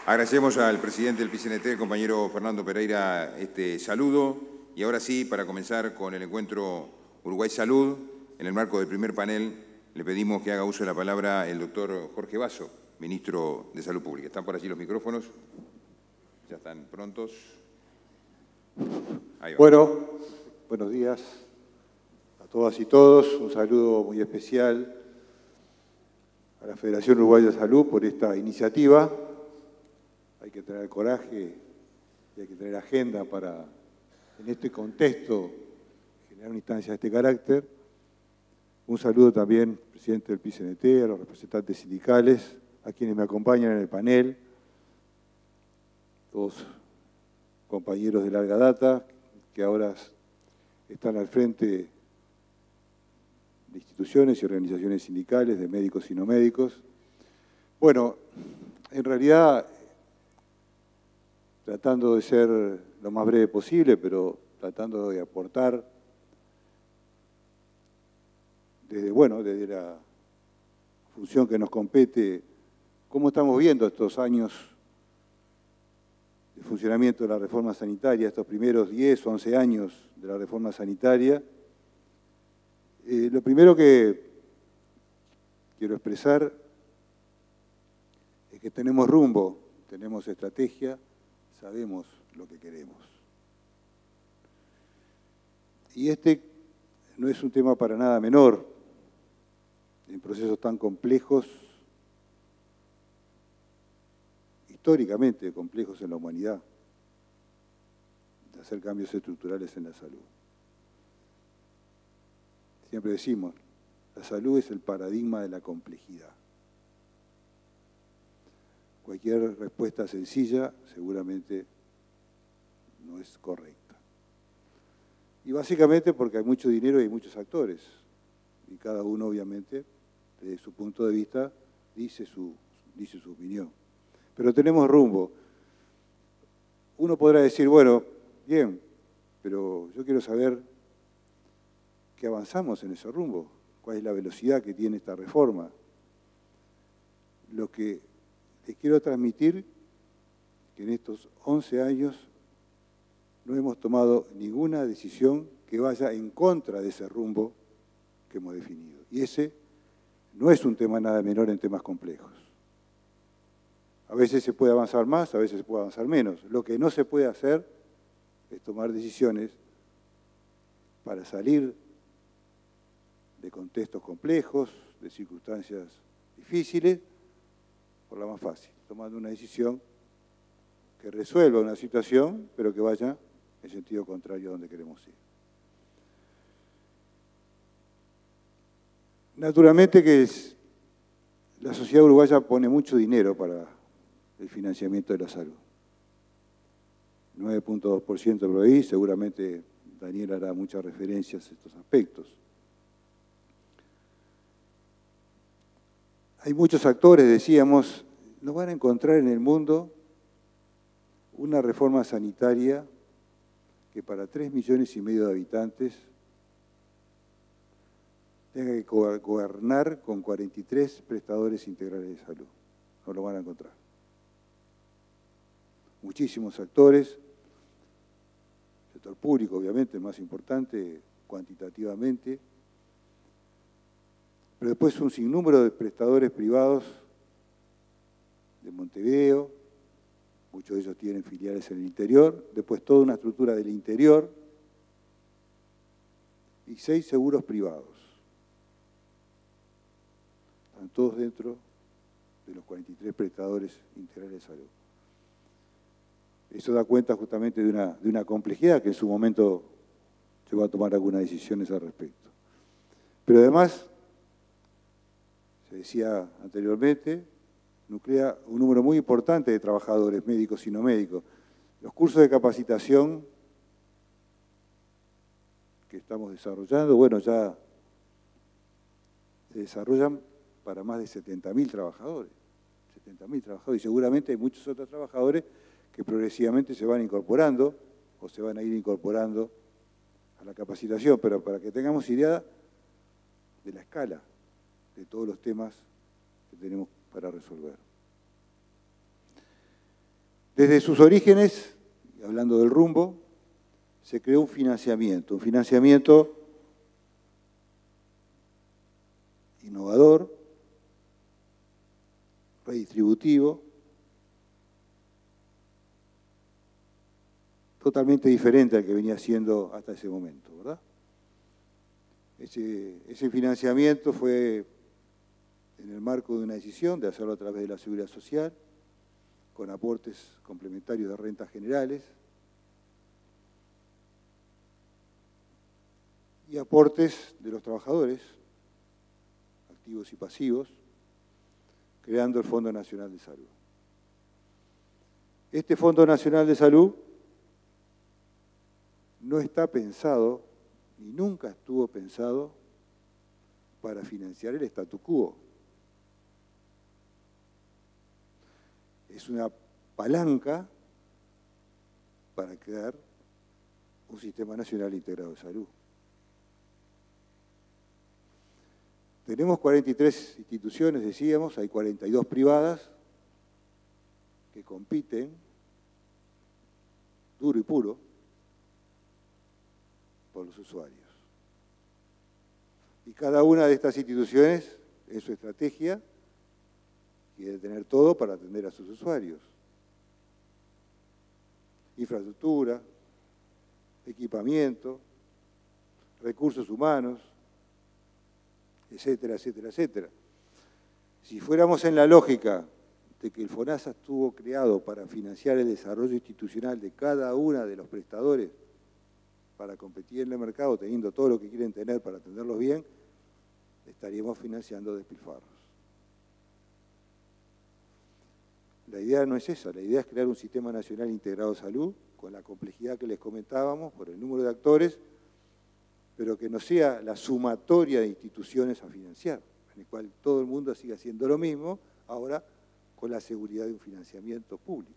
S1: Agradecemos al presidente del PCNT, el compañero Fernando Pereira, este saludo. Y ahora sí, para comenzar con el encuentro Uruguay Salud, en el marco del primer panel, le pedimos que haga uso de la palabra el doctor Jorge Basso, ministro de Salud Pública. ¿Están por allí los micrófonos? ¿Ya están prontos? Ahí va.
S6: Bueno, buenos días a todas y todos. Un saludo muy especial a la Federación Uruguaya de Salud por esta iniciativa. Hay que tener coraje y hay que tener agenda para, en este contexto, generar una instancia de este carácter. Un saludo también al presidente del PCNT, a los representantes sindicales, a quienes me acompañan en el panel, todos compañeros de larga data que ahora están al frente de instituciones y organizaciones sindicales, de médicos y no médicos. Bueno, en realidad, tratando de ser lo más breve posible, pero tratando de aportar desde la función que nos compete, cómo estamos viendo estos años de funcionamiento de la reforma sanitaria, estos primeros 10 o 11 años de la reforma sanitaria. Lo primero que quiero expresar es que tenemos rumbo, tenemos estrategia, sabemos lo que queremos. Y este no es un tema para nada menor, en procesos tan complejos, históricamente complejos en la humanidad, de hacer cambios estructurales en la salud. Siempre decimos, la salud es el paradigma de la complejidad. Cualquier respuesta sencilla seguramente no es correcta. Y básicamente porque hay mucho dinero y hay muchos actores, y cada uno obviamente, desde su punto de vista, dice su opinión. Pero tenemos rumbo. Uno podrá decir, bueno, bien, pero yo quiero saber qué avanzamos en ese rumbo, cuál es la velocidad que tiene esta reforma. Lo que les quiero transmitir, que en estos 11 años no hemos tomado ninguna decisión que vaya en contra de ese rumbo que hemos definido. Y ese no es un tema nada menor en temas complejos. A veces se puede avanzar más, a veces se puede avanzar menos. Lo que no se puede hacer es tomar decisiones para salir de contextos complejos, de circunstancias difíciles, por la más fácil, tomando una decisión que resuelva una situación, pero que vaya en sentido contrario a donde queremos ir. Naturalmente que la sociedad uruguaya pone mucho dinero para el financiamiento de la salud. 9.2% del PBI, seguramente Daniel hará muchas referencias a estos aspectos. Hay muchos actores, decíamos, no van a encontrar en el mundo una reforma sanitaria que para 3,5 millones de habitantes tenga que gobernar con 43 prestadores integrales de salud. No lo van a encontrar. Muchísimos actores, el sector público obviamente, el más importante cuantitativamente, pero después un sinnúmero de prestadores privados de Montevideo, muchos de ellos tienen filiales en el interior, después toda una estructura del interior y 6 seguros privados. Están todos dentro de los 43 prestadores integrales de salud. Eso da cuenta justamente de una complejidad que en su momento se va a tomar algunas decisiones al respecto. Pero además, se decía anteriormente, nuclea un número muy importante de trabajadores, médicos y no médicos. Los cursos de capacitación que estamos desarrollando, bueno, ya se desarrollan para más de 70.000 trabajadores. 70.000 trabajadores, y seguramente hay muchos otros trabajadores que progresivamente se van incorporando o se van a ir incorporando a la capacitación, pero para que tengamos idea de la escala de todos los temas que tenemos para resolver. Desde sus orígenes, hablando del rumbo, se creó un financiamiento innovador, redistributivo, totalmente diferente al que venía siendo hasta ese momento, ¿verdad? Ese financiamiento fue en el marco de una decisión de hacerlo a través de la Seguridad Social, con aportes complementarios de rentas generales y aportes de los trabajadores, activos y pasivos, creando el Fondo Nacional de Salud. Este Fondo Nacional de Salud no está pensado, ni nunca estuvo pensado, para financiar el statu quo. Es una palanca para crear un sistema nacional integrado de salud. Tenemos 43 instituciones, decíamos, hay 42 privadas que compiten duro y puro por los usuarios. Y cada una de estas instituciones, en su estrategia, quiere tener todo para atender a sus usuarios. Infraestructura, equipamiento, recursos humanos, etcétera, etcétera, etcétera. Si fuéramos en la lógica de que el FONASA estuvo creado para financiar el desarrollo institucional de cada uno de los prestadores para competir en el mercado, teniendo todo lo que quieren tener para atenderlos bien, estaríamos financiando despilfarros. La idea no es esa, la idea es crear un sistema nacional integrado de salud, con la complejidad que les comentábamos, por el número de actores, pero que no sea la sumatoria de instituciones a financiar, en el cual todo el mundo siga haciendo lo mismo, ahora con la seguridad de un financiamiento público.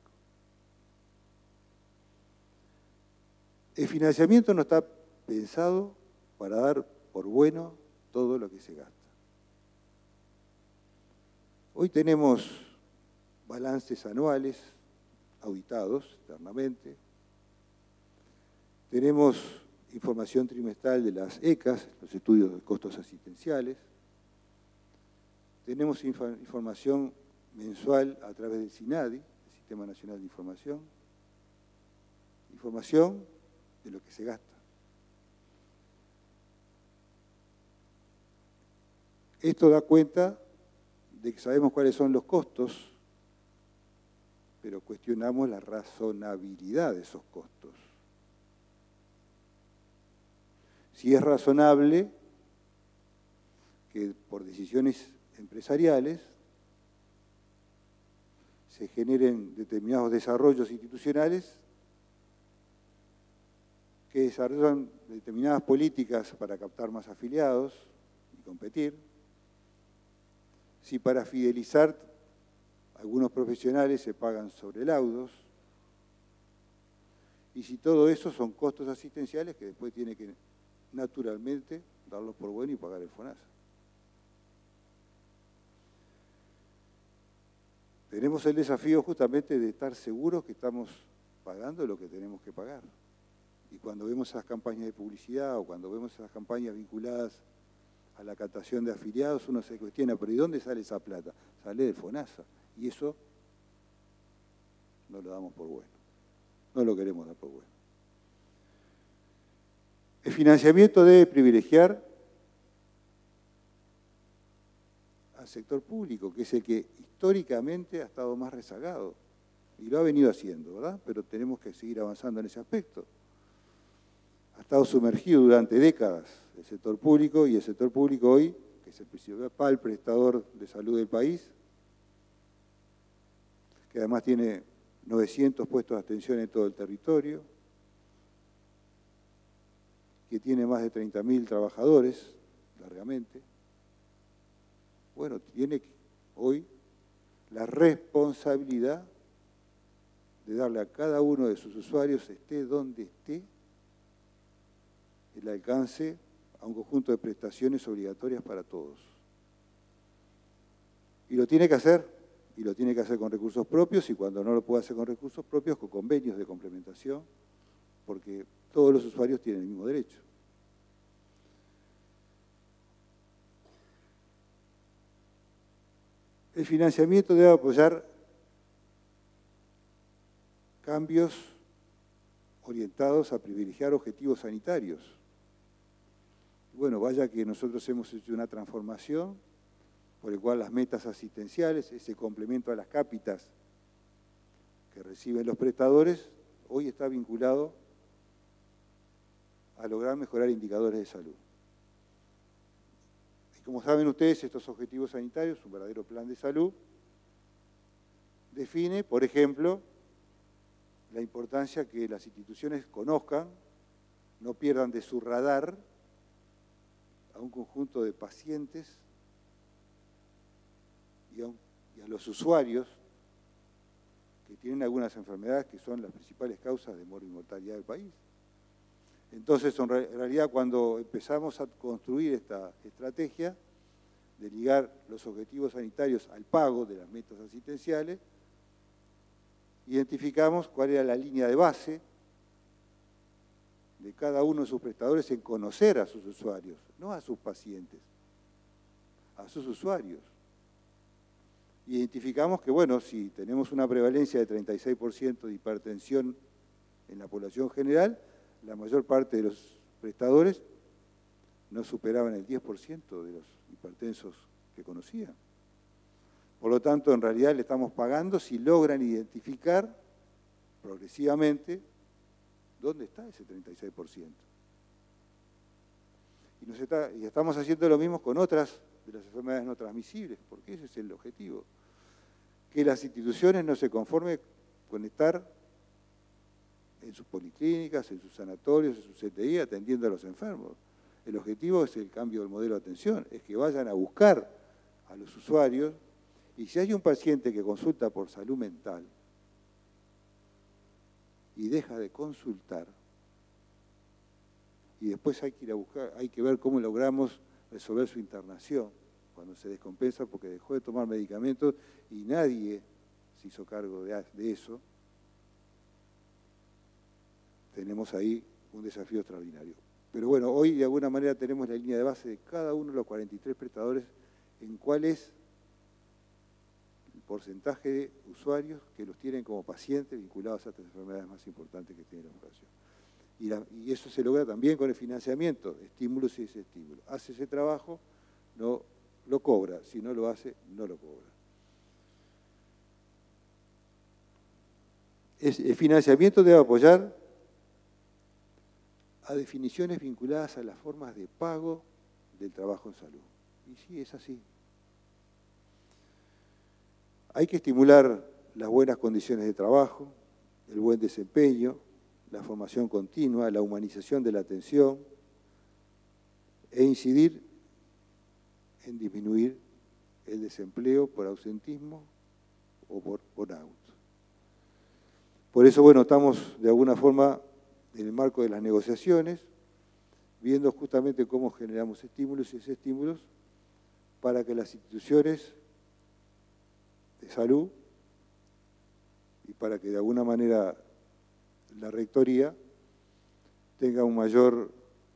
S6: El financiamiento no está pensado para dar por bueno todo lo que se gasta. Hoy tenemos balances anuales auditados externamente, tenemos información trimestral de las ECAS, los estudios de costos asistenciales, Tenemos información mensual a través del SINADI, el Sistema Nacional de Información. Información de lo que se gasta. Esto da cuenta de que sabemos cuáles son los costos, pero cuestionamos la razonabilidad de esos costos. Si es razonable que por decisiones empresariales se generen determinados desarrollos institucionales que desarrollan determinadas políticas para captar más afiliados y competir, si para fidelizar algunos profesionales se pagan sobrelaudos, y si todo eso son costos asistenciales que después tiene que naturalmente darlos por bueno y pagar el FONASA. Tenemos el desafío justamente de estar seguros que estamos pagando lo que tenemos que pagar. Y cuando vemos esas campañas de publicidad o cuando vemos esas campañas vinculadas a la captación de afiliados, uno se cuestiona, ¿pero ¿y dónde sale esa plata? Sale del FONASA. Y eso no lo damos por bueno. No lo queremos dar por bueno. El financiamiento debe privilegiar al sector público, que es el que históricamente ha estado más rezagado. Y lo ha venido haciendo, ¿verdad? Pero tenemos que seguir avanzando en ese aspecto. Ha estado sumergido durante décadas el sector público, y el sector público hoy, que es el principal prestador de salud del país, que además tiene 900 puestos de atención en todo el territorio, que tiene más de 30.000 trabajadores, largamente. Bueno, tiene hoy la responsabilidad de darle a cada uno de sus usuarios, esté donde esté, el alcance a un conjunto de prestaciones obligatorias para todos. Y lo tiene que hacer, con recursos propios, y cuando no lo puede hacer con recursos propios, con convenios de complementación, porque todos los usuarios tienen el mismo derecho. El financiamiento debe apoyar cambios orientados a privilegiar objetivos sanitarios. Bueno, vaya que nosotros hemos hecho una transformación por el cual las metas asistenciales, ese complemento a las cápitas que reciben los prestadores, hoy está vinculado a lograr mejorar indicadores de salud. Y como saben ustedes, estos objetivos sanitarios, un verdadero plan de salud, define, por ejemplo, la importancia que las instituciones conozcan, no pierdan de su radar a un conjunto de pacientes y a los usuarios que tienen algunas enfermedades que son las principales causas de mortalidad del país. Entonces, en realidad, cuando empezamos a construir esta estrategia de ligar los objetivos sanitarios al pago de las metas asistenciales, identificamos cuál era la línea de base de cada uno de sus prestadores en conocer a sus usuarios, no a sus pacientes, a sus usuarios. Identificamos que, bueno, si tenemos una prevalencia de 36% de hipertensión en la población general, la mayor parte de los prestadores no superaban el 10% de los hipertensos que conocían. Por lo tanto, en realidad le estamos pagando si logran identificar progresivamente dónde está ese 36%. Y estamos haciendo lo mismo con otras de las enfermedades no transmisibles, porque ese es el objetivo. Que las instituciones no se conformen con estar en sus policlínicas, en sus sanatorios, en sus CTI, atendiendo a los enfermos. El objetivo es el cambio del modelo de atención, es que vayan a buscar a los usuarios, y si hay un paciente que consulta por salud mental y deja de consultar, y después hay que ir a buscar, hay que ver cómo logramos resolver su internación cuando se descompensa porque dejó de tomar medicamentos y nadie se hizo cargo de eso, tenemos ahí un desafío extraordinario. Pero bueno, hoy de alguna manera tenemos la línea de base de cada uno de los 43 prestadores en cuál es porcentaje de usuarios que los tienen como pacientes vinculados a estas enfermedades más importantes que tiene la población. Y eso se logra también con el financiamiento, estímulos y desestímulos. Hace ese trabajo, no lo cobra, si no lo hace, no lo cobra. El financiamiento debe apoyar a definiciones vinculadas a las formas de pago del trabajo en salud. Y sí, es así. Hay que estimular las buenas condiciones de trabajo, el buen desempeño, la formación continua, la humanización de la atención e incidir en disminuir el desempleo por ausentismo o por burnout. Por eso, bueno, estamos de alguna forma en el marco de las negociaciones, viendo justamente cómo generamos estímulos y desestímulos para que las instituciones de salud y para que de alguna manera la rectoría tenga un mayor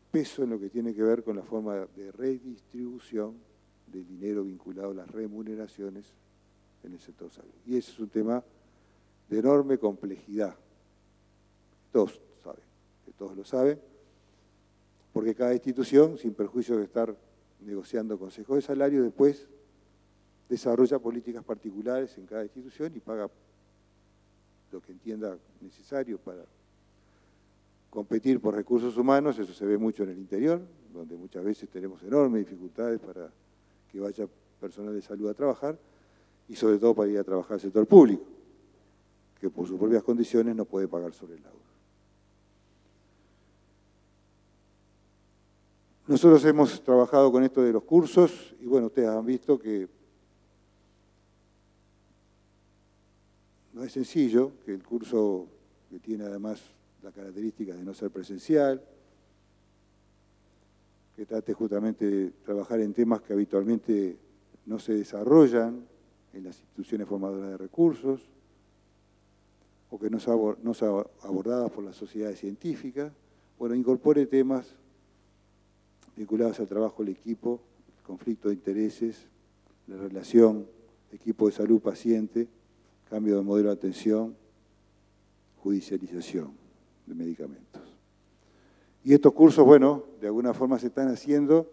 S6: peso en lo que tiene que ver con la forma de redistribución del dinero vinculado a las remuneraciones en el sector salud. Y ese es un tema de enorme complejidad. Todos saben, que todos lo saben, porque cada institución, sin perjuicio de estar negociando consejos de salario, después desarrolla políticas particulares en cada institución y paga lo que entienda necesario para competir por recursos humanos. Eso se ve mucho en el interior, donde muchas veces tenemos enormes dificultades para que vaya personal de salud a trabajar y sobre todo para ir a trabajar al sector público, que por sus propias condiciones no puede pagar sobre el laudo. Nosotros hemos trabajado con esto de los cursos y bueno, ustedes han visto que no es sencillo, que el curso que tiene además la característica de no ser presencial, que trate justamente de trabajar en temas que habitualmente no se desarrollan en las instituciones formadoras de recursos, o que no son abordadas por las sociedades científicas. Bueno, incorpore temas vinculados al trabajo del equipo, el conflicto de intereses, la relación equipo de salud-paciente, cambio de modelo de atención, judicialización de medicamentos. Y estos cursos, bueno, de alguna forma se están haciendo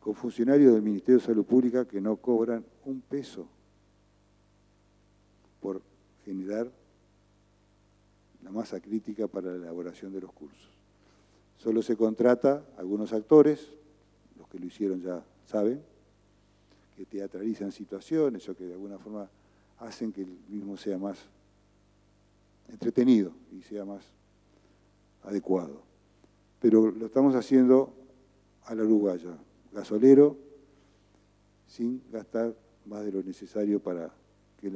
S6: con funcionarios del Ministerio de Salud Pública que no cobran un peso por generar la masa crítica para la elaboración de los cursos. Solo se contrata a algunos actores, los que lo hicieron ya saben, que teatralizan situaciones o que de alguna forma hacen que el mismo sea más entretenido y sea más adecuado. Pero lo estamos haciendo a la uruguaya, gasolero, sin gastar más de lo necesario para que,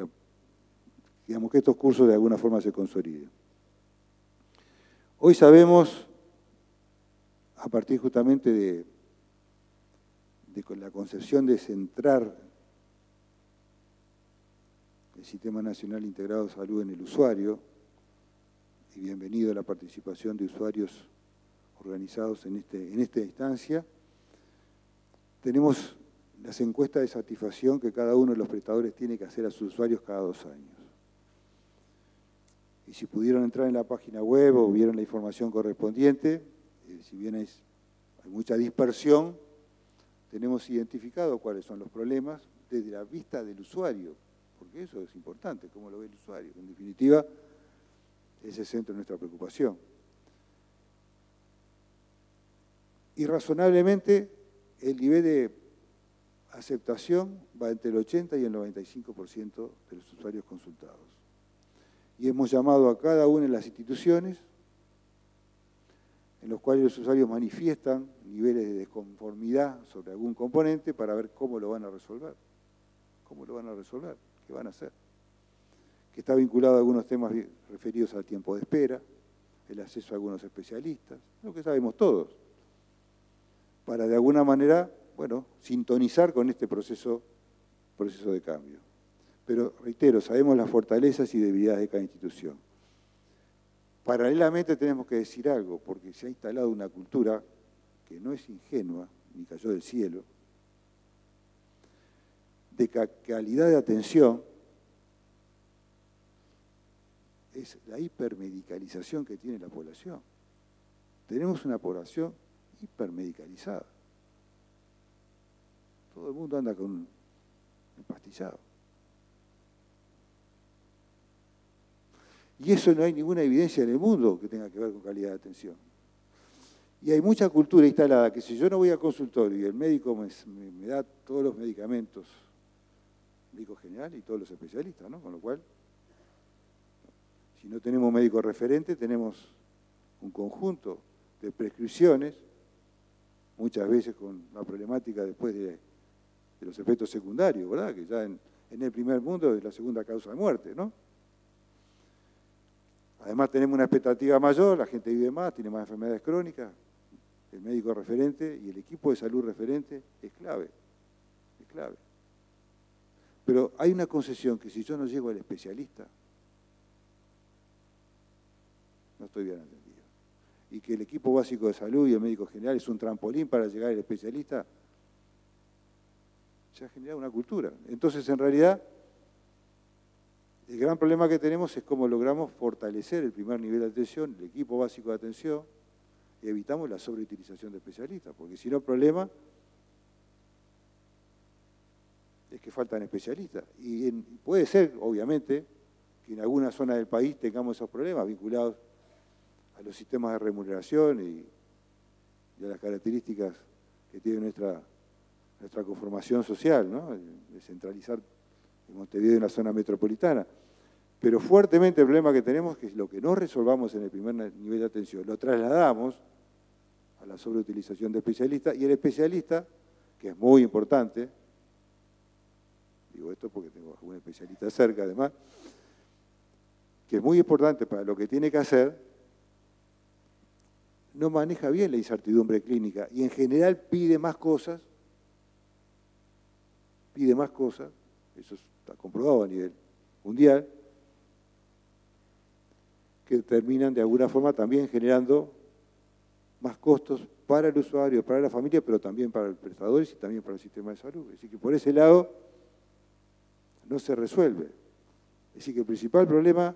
S6: digamos, que estos cursos de alguna forma se consoliden. Hoy sabemos, a partir justamente de la concepción de centrar el Sistema Nacional Integrado de Salud en el usuario, y bienvenido a la participación de usuarios organizados en esta instancia, tenemos las encuestas de satisfacción que cada uno de los prestadores tiene que hacer a sus usuarios cada 2 años. Y si pudieron entrar en la página web o vieron la información correspondiente, si bien hay mucha dispersión, tenemos identificado cuáles son los problemas desde la vista del usuario, porque eso es importante, cómo lo ve el usuario. En definitiva, ese es el centro de nuestra preocupación. Y razonablemente, el nivel de aceptación va entre el 80 y el 95% de los usuarios consultados. Y hemos llamado a cada una de las instituciones en los cuales los usuarios manifiestan niveles de desconformidad sobre algún componente para ver cómo lo van a resolver. ¿Cómo lo van a resolver? ¿Qué van a hacer? Que está vinculado a algunos temas referidos al tiempo de espera, el acceso a algunos especialistas, lo que sabemos todos, para de alguna manera, bueno, sintonizar con este proceso de cambio. Pero, reitero, sabemos las fortalezas y debilidades de cada institución. Paralelamente tenemos que decir algo, porque se ha instalado una cultura que no es ingenua, ni cayó del cielo, de calidad de atención es la hipermedicalización que tiene la población. Tenemos una población hipermedicalizada. Todo el mundo anda con empastillado. Y eso no hay ninguna evidencia en el mundo que tenga que ver con calidad de atención. Y hay mucha cultura instalada que si yo no voy al consultorio y el médico me da todos los medicamentos, médico general y todos los especialistas, ¿no? Con lo cual, si no tenemos médico referente, tenemos un conjunto de prescripciones, muchas veces con la problemática después de los efectos secundarios, ¿verdad? Que ya en el primer mundo es la segunda causa de muerte, ¿no? Además tenemos una expectativa mayor, la gente vive más, tiene más enfermedades crónicas, el médico referente y el equipo de salud referente es clave, es clave. Pero hay una concesión que si yo no llego al especialista, no estoy bien entendido. Y que el equipo básico de salud y el médico general es un trampolín para llegar al especialista, se ha generado una cultura. Entonces, en realidad, el gran problema que tenemos es cómo logramos fortalecer el primer nivel de atención, el equipo básico de atención, y evitamos la sobreutilización de especialistas, porque si no, el problema es que faltan especialistas. Y puede ser, obviamente, que en alguna zona del país tengamos esos problemas vinculados a los sistemas de remuneración y a las características que tiene nuestra conformación social, ¿no? De centralizar en Montevideo en la zona metropolitana. Pero fuertemente el problema que tenemos es que lo que no resolvamos en el primer nivel de atención lo trasladamos a la sobreutilización de especialistas, y el especialista, que es muy importante, digo esto porque tengo algún especialista cerca además, que es muy importante para lo que tiene que hacer, no maneja bien la incertidumbre clínica y en general pide más cosas, eso está comprobado a nivel mundial, que terminan de alguna forma también generando más costos para el usuario, para la familia, pero también para los prestadores y también para el sistema de salud. Es decir, que por ese lado no se resuelve. Es decir, que el principal problema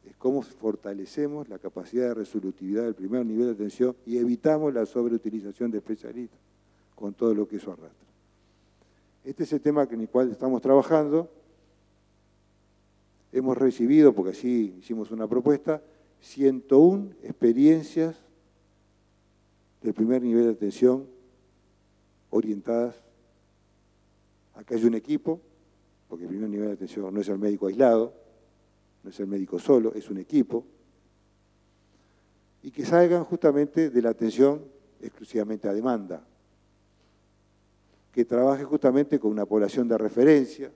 S6: es cómo fortalecemos la capacidad de resolutividad del primer nivel de atención y evitamos la sobreutilización de especialistas, con todo lo que eso arrastra. Este es el tema en el cual estamos trabajando. Hemos recibido, porque así hicimos una propuesta, 101 experiencias del primer nivel de atención orientadas. Acá hay un equipo, porque el primer nivel de atención no es el médico aislado, no es el médico solo, es un equipo, y que salgan justamente de la atención exclusivamente a demanda, que trabaje justamente con una población de referencia,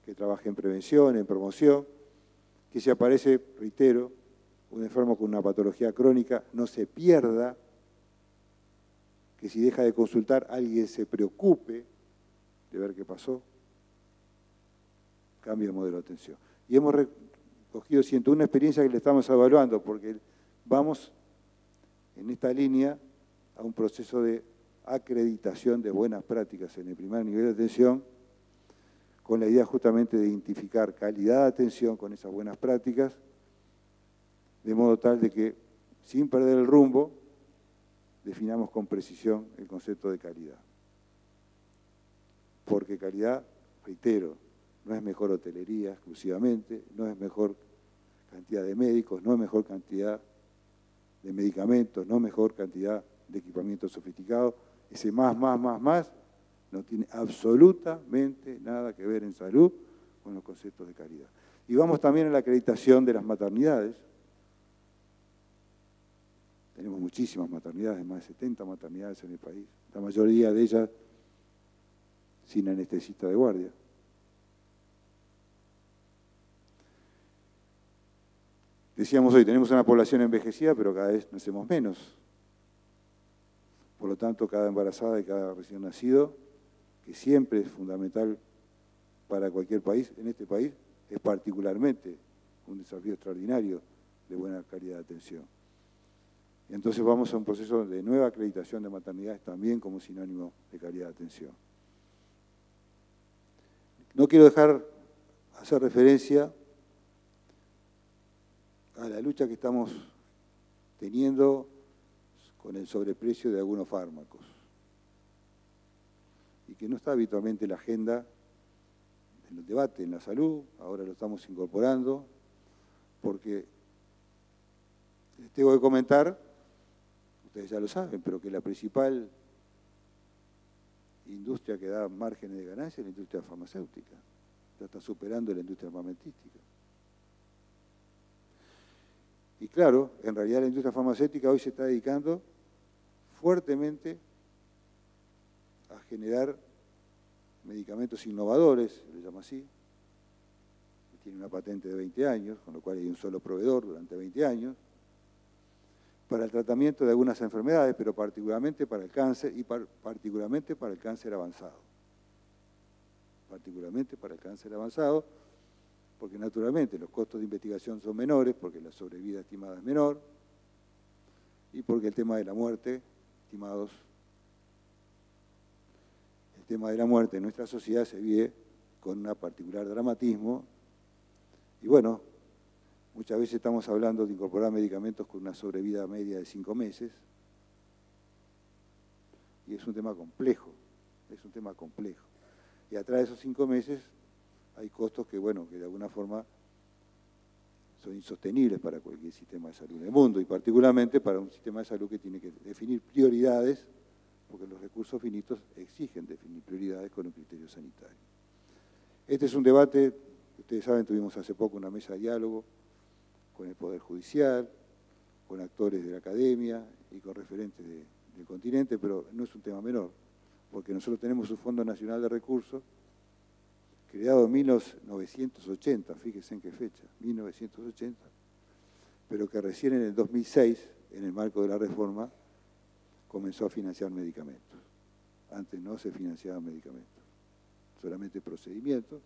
S6: que trabaje en prevención, en promoción, que si aparece, reitero, un enfermo con una patología crónica, no se pierda, que si deja de consultar, alguien se preocupe de ver qué pasó, cambie el modelo de atención. Y hemos recogido 101 experiencias que le estamos evaluando, porque vamos en esta línea a un proceso de acreditación de buenas prácticas en el primer nivel de atención, con la idea justamente de identificar calidad de atención con esas buenas prácticas, de modo tal de que, sin perder el rumbo, definamos con precisión el concepto de calidad. Porque calidad, reitero, no es mejor hotelería exclusivamente, no es mejor cantidad de médicos, no es mejor cantidad de medicamentos, no es mejor cantidad de equipamiento sofisticado. Ese más no tiene absolutamente nada que ver en salud con los conceptos de calidad. Y vamos también a la acreditación de las maternidades. Tenemos muchísimas maternidades, más de 70 maternidades en el país, la mayoría de ellas sin anestesista de guardia. Decíamos hoy, tenemos una población envejecida, pero cada vez nacemos menos. Por lo tanto, cada embarazada y cada recién nacido, que siempre es fundamental para cualquier país, en este país es particularmente un desafío extraordinario de buena calidad de atención. Entonces vamos a un proceso de nueva acreditación de maternidades también como sinónimo de calidad de atención. No quiero dejar hacer referencia a la lucha que estamos teniendo con el sobreprecio de algunos fármacos y que no está habitualmente en la agenda del debate en la salud. Ahora lo estamos incorporando porque les tengo que comentar, ustedes ya lo saben, pero que la principal industria que da márgenes de ganancia es la industria farmacéutica. Ya está superando la industria armamentística. Y claro, en realidad la industria farmacéutica hoy se está dedicando fuertemente a generar medicamentos innovadores, se le llama así, que tiene una patente de 20 años, con lo cual hay un solo proveedor durante 20 años, para el tratamiento de algunas enfermedades, pero particularmente para el cáncer y particularmente para el cáncer avanzado. Particularmente para el cáncer avanzado, porque naturalmente los costos de investigación son menores, porque la sobrevida estimada es menor, y porque el tema de la muerte, estimados, el tema de la muerte en nuestra sociedad se vive con un particular dramatismo, y bueno, muchas veces estamos hablando de incorporar medicamentos con una sobrevida media de 5 meses, y es un tema complejo, es un tema complejo. Y atrás de esos 5 meses hay costos que, bueno, que de alguna forma son insostenibles para cualquier sistema de salud en el mundo, y particularmente para un sistema de salud que tiene que definir prioridades, porque los recursos finitos exigen definir prioridades con un criterio sanitario. Este es un debate, ustedes saben, tuvimos hace poco una mesa de diálogo con el Poder Judicial, con actores de la academia y con referentes del continente, pero no es un tema menor, porque nosotros tenemos un Fondo Nacional de Recursos, creado en 1980, fíjense en qué fecha, 1980, pero que recién en el 2006, en el marco de la reforma, comenzó a financiar medicamentos. Antes no se financiaban medicamentos, solamente procedimientos.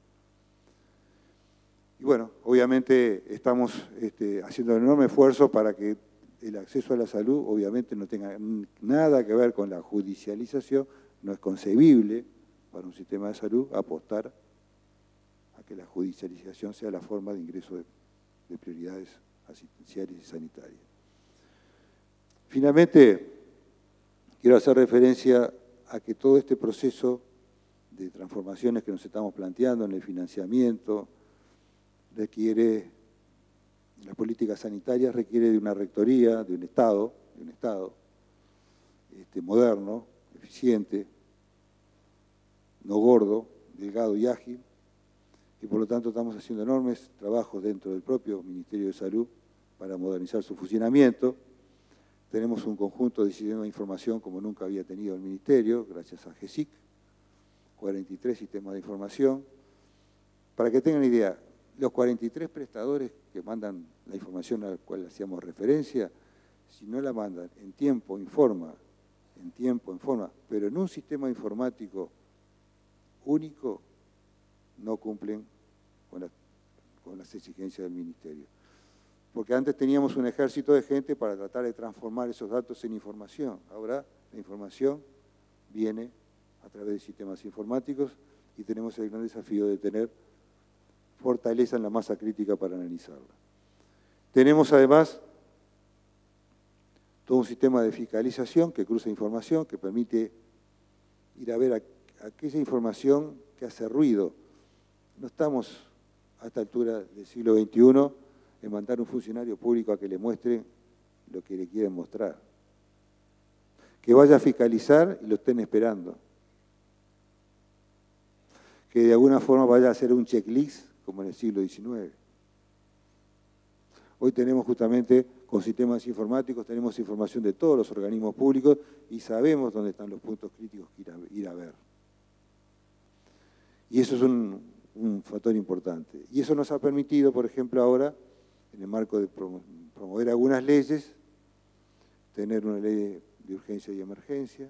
S6: Y bueno, obviamente estamos haciendo un enorme esfuerzo para que el acceso a la salud obviamente no tenga nada que ver con la judicialización. No es concebible para un sistema de salud apostar a que la judicialización sea la forma de ingreso de prioridades asistenciales y sanitarias. Finalmente, quiero hacer referencia a que todo este proceso de transformaciones que nos estamos planteando en el financiamiento requiere, las políticas sanitarias requiere de una rectoría, de un Estado moderno, eficiente, no gordo, delgado y ágil, y por lo tanto estamos haciendo enormes trabajos dentro del propio Ministerio de Salud para modernizar su funcionamiento. Tenemos un conjunto de sistemas de información como nunca había tenido el Ministerio, gracias a GESIC, 43 sistemas de información. Para que tengan idea, los 43 prestadores que mandan la información a la cual hacíamos referencia, si no la mandan en tiempo, en forma, pero en un sistema informático único, no cumplen con las exigencias del Ministerio. Porque antes teníamos un ejército de gente para tratar de transformar esos datos en información. Ahora la información viene a través de sistemas informáticos y tenemos el gran desafío de tener fortaleza en la masa crítica para analizarla. Tenemos además todo un sistema de fiscalización que cruza información, que permite ir a ver aquella información que hace ruido. No estamos a esta altura del siglo XXI en mandar un funcionario público a que le muestre lo que le quieren mostrar. Que vaya a fiscalizar y lo estén esperando. Que de alguna forma vaya a hacer un checklist como en el siglo XIX. Hoy tenemos justamente, con sistemas informáticos, tenemos información de todos los organismos públicos y sabemos dónde están los puntos críticos que ir a ver. Y eso es un factor importante. Y eso nos ha permitido, por ejemplo, ahora, en el marco de promover algunas leyes, tener una ley de urgencia y emergencia,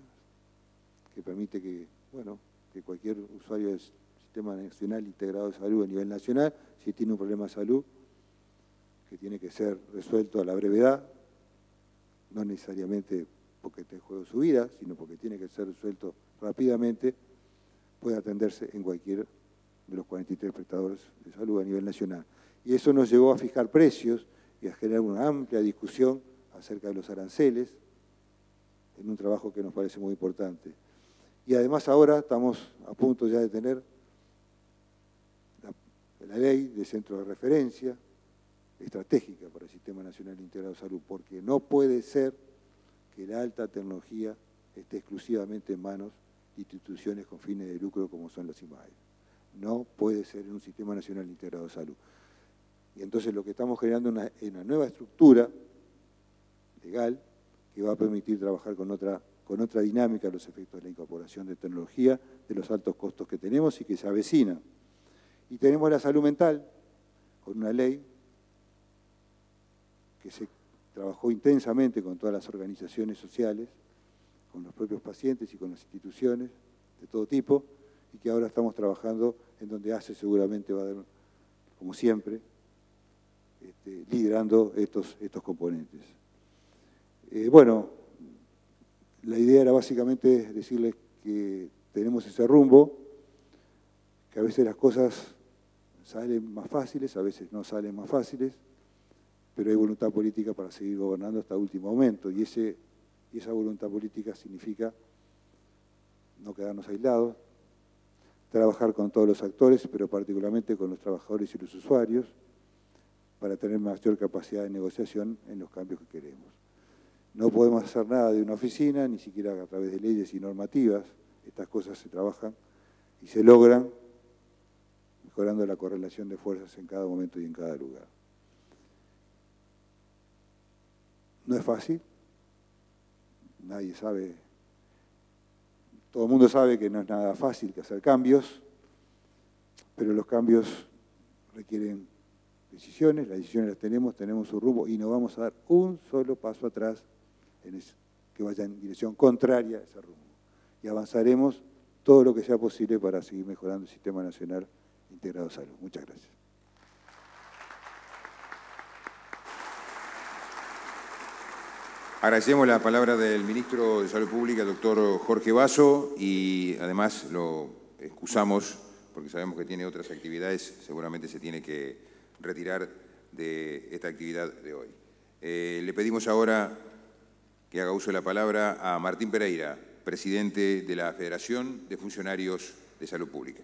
S6: que permite que, bueno, que cualquier usuario del Sistema Nacional Integrado de Salud a nivel nacional, si tiene un problema de salud, que tiene que ser resuelto a la brevedad, no necesariamente porque esté en juego su vida, sino porque tiene que ser resuelto rápidamente, puede atenderse en cualquier de los 43 prestadores de salud a nivel nacional. Y eso nos llevó a fijar precios y a generar una amplia discusión acerca de los aranceles, en un trabajo que nos parece muy importante. Y además ahora estamos a punto ya de tener la ley de centros de referencia estratégica para el Sistema Nacional Integrado de Salud, porque no puede ser que la alta tecnología esté exclusivamente en manos de instituciones con fines de lucro como son las IMAE. No puede ser en un Sistema Nacional Integrado de Salud. Y entonces lo que estamos generando es una nueva estructura legal que va a permitir trabajar con otra dinámica los efectos de la incorporación de tecnología, de los altos costos que tenemos y que se avecina. Y tenemos la salud mental, con una ley que se trabajó intensamente con todas las organizaciones sociales, con los propios pacientes y con las instituciones de todo tipo, y que ahora estamos trabajando en donde ACE seguramente va a dar, como siempre, liderando estos componentes. Bueno, la idea era básicamente decirles que tenemos ese rumbo, que a veces las cosas salen más fáciles, a veces no salen más fáciles, pero hay voluntad política para seguir gobernando hasta el último momento, y esa voluntad política significa no quedarnos aislados, trabajar con todos los actores, pero particularmente con los trabajadores y los usuarios, para tener mayor capacidad de negociación en los cambios que queremos. No podemos hacer nada de una oficina, ni siquiera a través de leyes y normativas. Estas cosas se trabajan y se logran mejorando la correlación de fuerzas en cada momento y en cada lugar. No es fácil, nadie sabe, todo el mundo sabe que no es nada fácil que hacer cambios, pero los cambios requieren decisiones, las decisiones las tenemos su rumbo y no vamos a dar un solo paso atrás que vaya en dirección contraria a ese rumbo. Y avanzaremos todo lo que sea posible para seguir mejorando el Sistema Nacional Integrado de Salud. Muchas gracias.
S1: Agradecemos la palabra del Ministro de Salud Pública, doctor Jorge Basso, y además lo excusamos porque sabemos que tiene otras actividades, seguramente se tiene que retirar de esta actividad de hoy. Le pedimos ahora que haga uso de la palabra a Martín Pereira, presidente de la Federación de Funcionarios de Salud Pública.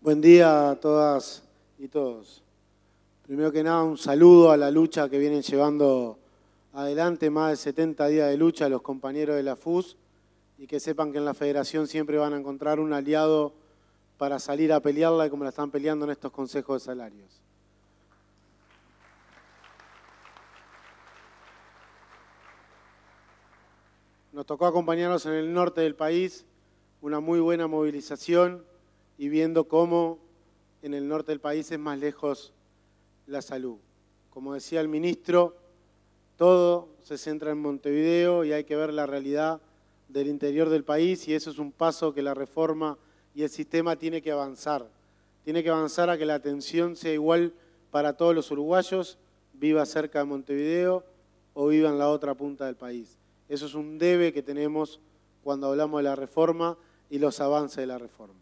S7: Buen día a todas y todos. Primero que nada, un saludo a la lucha que vienen llevando adelante, más de 70 días de lucha, los compañeros de la FUS, y que sepan que en la Federación siempre van a encontrar un aliado para salir a pelearla como la están peleando en estos consejos de salarios. Nos tocó acompañarnos en el norte del país, una muy buena movilización, y viendo cómo en el norte del país es más lejos la salud. Como decía el ministro, todo se centra en Montevideo y hay que ver la realidad del interior del país, y eso es un paso que la reforma y el sistema tiene que avanzar. Tiene que avanzar a que la atención sea igual para todos los uruguayos, viva cerca de Montevideo o viva en la otra punta del país. Eso es un debe que tenemos cuando hablamos de la reforma y los avances de la reforma.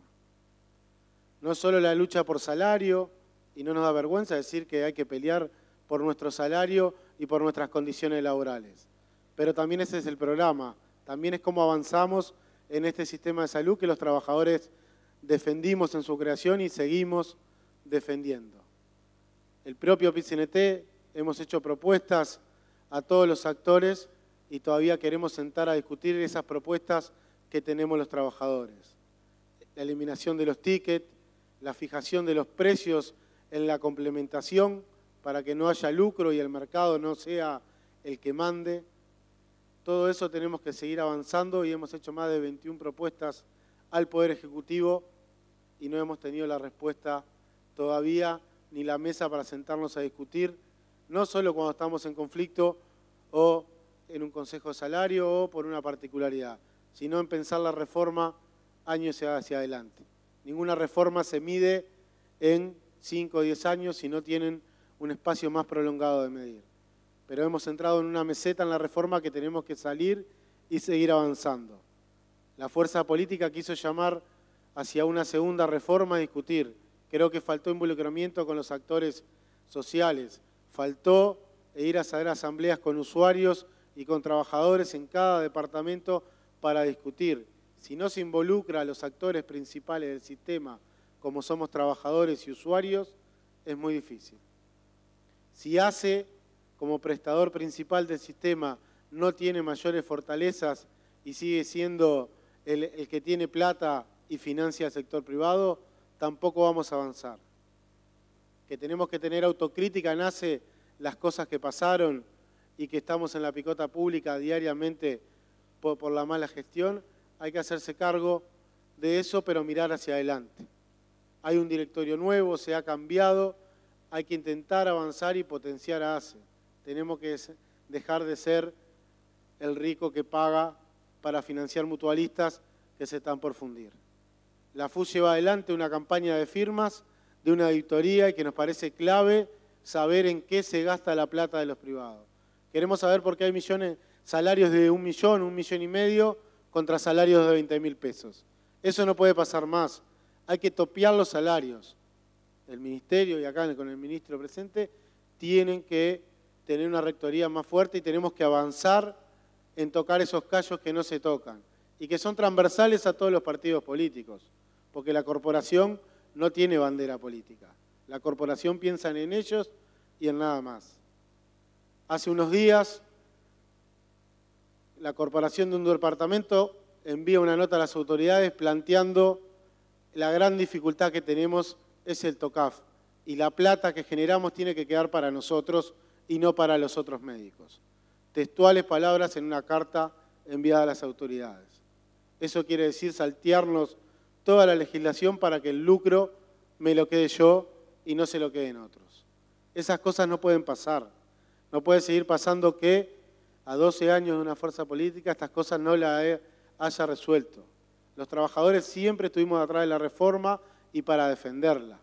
S7: No solo la lucha por salario, y no nos da vergüenza decir que hay que pelear por nuestro salario y por nuestras condiciones laborales, pero también ese es el programa, también es cómo avanzamos en este sistema de salud que los trabajadores defendimos en su creación y seguimos defendiendo. El propio PIT-CNT hemos hecho propuestas a todos los actores y todavía queremos sentar a discutir esas propuestas que tenemos los trabajadores. La eliminación de los tickets, la fijación de los precios en la complementación para que no haya lucro y el mercado no sea el que mande. Todo eso tenemos que seguir avanzando y hemos hecho más de 21 propuestas al Poder Ejecutivo y no hemos tenido la respuesta todavía ni la mesa para sentarnos a discutir, no solo cuando estamos en conflicto o en un consejo de salario o por una particularidad, sino en pensar la reforma años hacia adelante. Ninguna reforma se mide en 5 o 10 años si no tienen un espacio más prolongado de medir. pero hemos entrado en una meseta en la reforma que tenemos que salir y seguir avanzando. La fuerza política quiso llamar hacia una segunda reforma a discutir. Creo que faltó involucramiento con los actores sociales, faltó ir a hacer asambleas con usuarios y con trabajadores en cada departamento para discutir. Si no se involucra a los actores principales del sistema, como somos trabajadores y usuarios, es muy difícil. Si ACE, como prestador principal del sistema, no tiene mayores fortalezas y sigue siendo el que tiene plata y financia al sector privado, tampoco vamos a avanzar. Que tenemos que tener autocrítica en ACE las cosas que pasaron y que estamos en la picota pública diariamente por la mala gestión, hay que hacerse cargo de eso, pero mirar hacia adelante. Hay un directorio nuevo, se ha cambiado, hay que intentar avanzar y potenciar a ACE. Tenemos que dejar de ser el rico que paga para financiar mutualistas que se están por fundir. La FUS lleva adelante una campaña de firmas, de una auditoría y que nos parece clave saber en qué se gasta la plata de los privados. Queremos saber por qué hay salarios de 1 millón, 1,5 millones contra salarios de 20.000 pesos. Eso no puede pasar más. Hay que topear los salarios. El ministerio, y acá con el ministro presente, tienen que tener una rectoría más fuerte y tenemos que avanzar en tocar esos callos que no se tocan y que son transversales a todos los partidos políticos, porque la corporación no tiene bandera política. La corporación piensa en ellos y en nada más. Hace unos días, la corporación de un departamento envía una nota a las autoridades planteando la gran dificultad que tenemos es el TOCAF y la plata que generamos tiene que quedar para nosotros y no para los otros médicos. Textuales palabras en una carta enviada a las autoridades. Eso quiere decir saltearnos toda la legislación para que el lucro me lo quede yo y no se lo queden otros. Esas cosas no pueden pasar. No puede seguir pasando que a 12 años de una fuerza política estas cosas no las haya resuelto. Los trabajadores siempre estuvimos atrás de la reforma y para defenderla.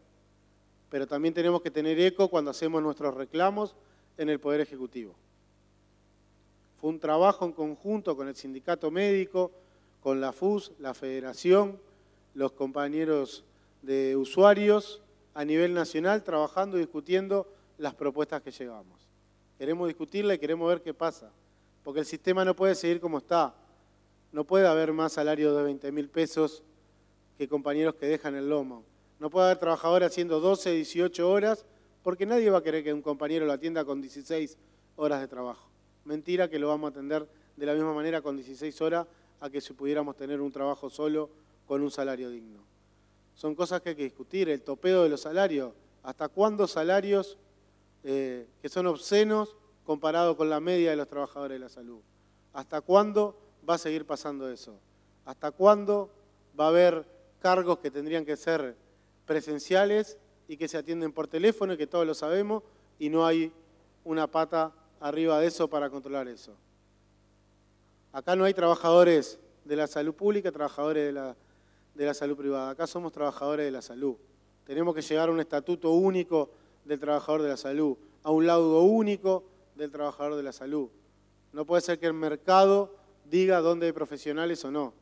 S7: Pero también tenemos que tener eco cuando hacemos nuestros reclamos en el Poder Ejecutivo. Fue un trabajo en conjunto con el sindicato médico, con la FUS, la Federación, los compañeros de usuarios a nivel nacional, trabajando y discutiendo las propuestas que llevamos. Queremos discutirla y queremos ver qué pasa, porque el sistema no puede seguir como está. No puede haber más salarios de 20.000 pesos que compañeros que dejan el lomo. No puede haber trabajadores haciendo 12, 18 horas, porque nadie va a querer que un compañero lo atienda con 16 horas de trabajo. Mentira que lo vamos a atender de la misma manera con 16 horas a que si pudiéramos tener un trabajo solo con un salario digno. Son cosas que hay que discutir, el topeo de los salarios. ¿Hasta cuándo salarios que son obscenos comparado con la media de los trabajadores de la salud? ¿Hasta cuándo va a seguir pasando eso? ¿Hasta cuándo va a haber cargos que tendrían que ser presenciales y que se atienden por teléfono y que todos lo sabemos y no hay una pata arriba de eso para controlar eso? Acá no hay trabajadores de la salud pública, trabajadores de la salud privada. Acá somos trabajadores de la salud. Tenemos que llegar a un estatuto único del trabajador de la salud, a un laudo único del trabajador de la salud. No puede ser que el mercado diga dónde hay profesionales o no,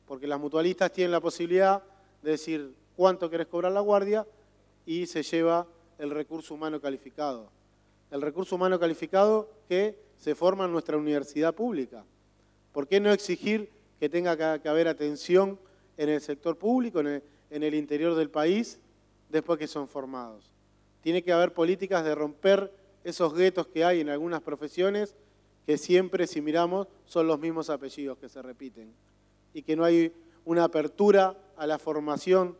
S7: porque las mutualistas tienen la posibilidad de decir cuánto querés cobrar la guardia y se lleva el recurso humano calificado. El recurso humano calificado que se forma en nuestra universidad pública. ¿Por qué no exigir que tenga que haber atención en el sector público, en el interior del país, después que son formados? Tiene que haber políticas de romper esos guetos que hay en algunas profesiones que siempre, si miramos, son los mismos apellidos que se repiten y que no hay una apertura a la formación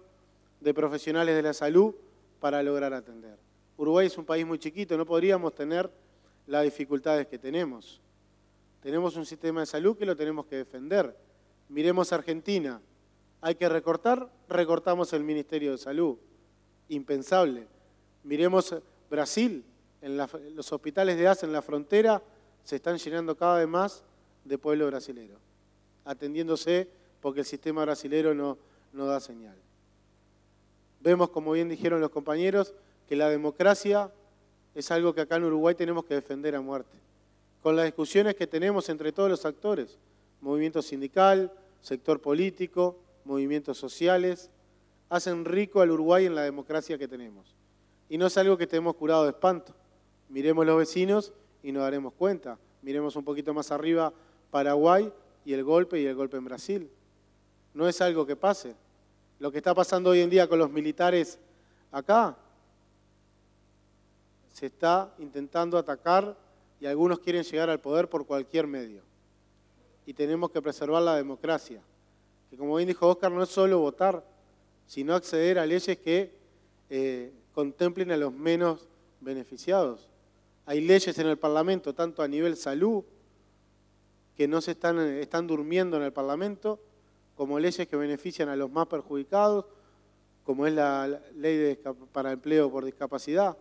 S7: de profesionales de la salud para lograr atender. Uruguay es un país muy chiquito, no podríamos tener las dificultades que tenemos. Tenemos un sistema de salud que lo tenemos que defender. Miremos Argentina. ¿Hay que recortar? Recortamos el Ministerio de Salud. Impensable. Miremos Brasil. En los hospitales de ACE en la frontera se están llenando cada vez más de pueblo brasilero, atendiéndose porque el sistema brasilero no da señal. Vemos, como bien dijeron los compañeros, que la democracia es algo que acá en Uruguay tenemos que defender a muerte. con las discusiones que tenemos entre todos los actores, movimiento sindical, sector político, movimientos sociales, hacen rico al Uruguay en la democracia que tenemos. Y no es algo que estemos curados de espanto. Miremos los vecinos y nos daremos cuenta. Miremos un poquito más arriba Paraguay y el golpe en Brasil. No es algo que pase. Lo que está pasando hoy en día con los militares acá, se está intentando atacar y algunos quieren llegar al poder por cualquier medio. Y tenemos que preservar la democracia, que como bien dijo Óscar, no es solo votar, sino acceder a leyes que contemplen a los menos beneficiados. Hay leyes en el Parlamento, tanto a nivel salud, que no se están durmiendo en el Parlamento, como leyes que benefician a los más perjudicados, como es la ley para empleo por discapacidad.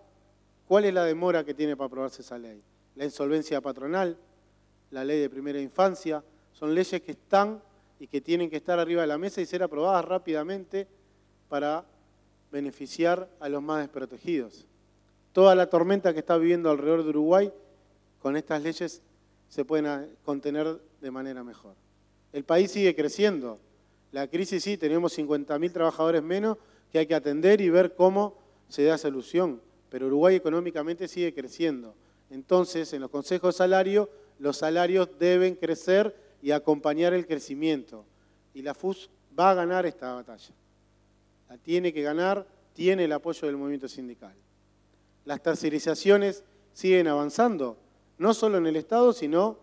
S7: ¿Cuál es la demora que tiene para aprobarse esa ley? La insolvencia patronal, la ley de primera infancia, son leyes que están y que tienen que estar arriba de la mesa y ser aprobadas rápidamente para beneficiar a los más desprotegidos. Toda la tormenta que está viviendo alrededor de Uruguay, con estas leyes se pueden contener de manera mejor. El país sigue creciendo. La crisis sí, tenemos 50.000 trabajadores menos que hay que atender y ver cómo se da solución. Pero Uruguay económicamente sigue creciendo. Entonces, en los consejos de salario, los salarios deben crecer y acompañar el crecimiento. Y la FUS va a ganar esta batalla. La tiene que ganar, tiene el apoyo del movimiento sindical. Las tercerizaciones siguen avanzando, no solo en el Estado, sino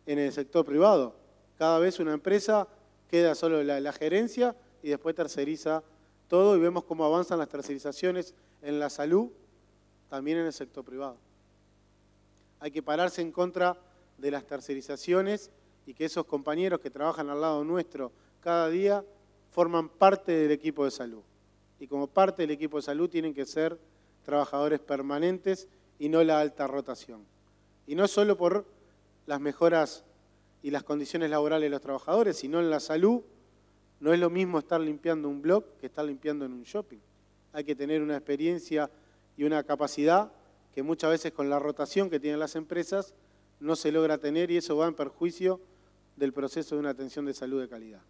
S7: en el sector privado. Cada vez una empresa queda solo la gerencia y después terceriza todo y vemos cómo avanzan las tercerizaciones en la salud, también en el sector privado. Hay que pararse en contra de las tercerizaciones y que esos compañeros que trabajan al lado nuestro cada día forman parte del equipo de salud. Y como parte del equipo de salud tienen que ser trabajadores permanentes y no la alta rotación. Y no solo por las mejoras y las condiciones laborales de los trabajadores, sino en la salud. No es lo mismo estar limpiando un blog que estar limpiando en un shopping. Hay que tener una experiencia y una capacidad que muchas veces con la rotación que tienen las empresas no se logra tener y eso va en perjuicio del proceso de una atención de salud de calidad.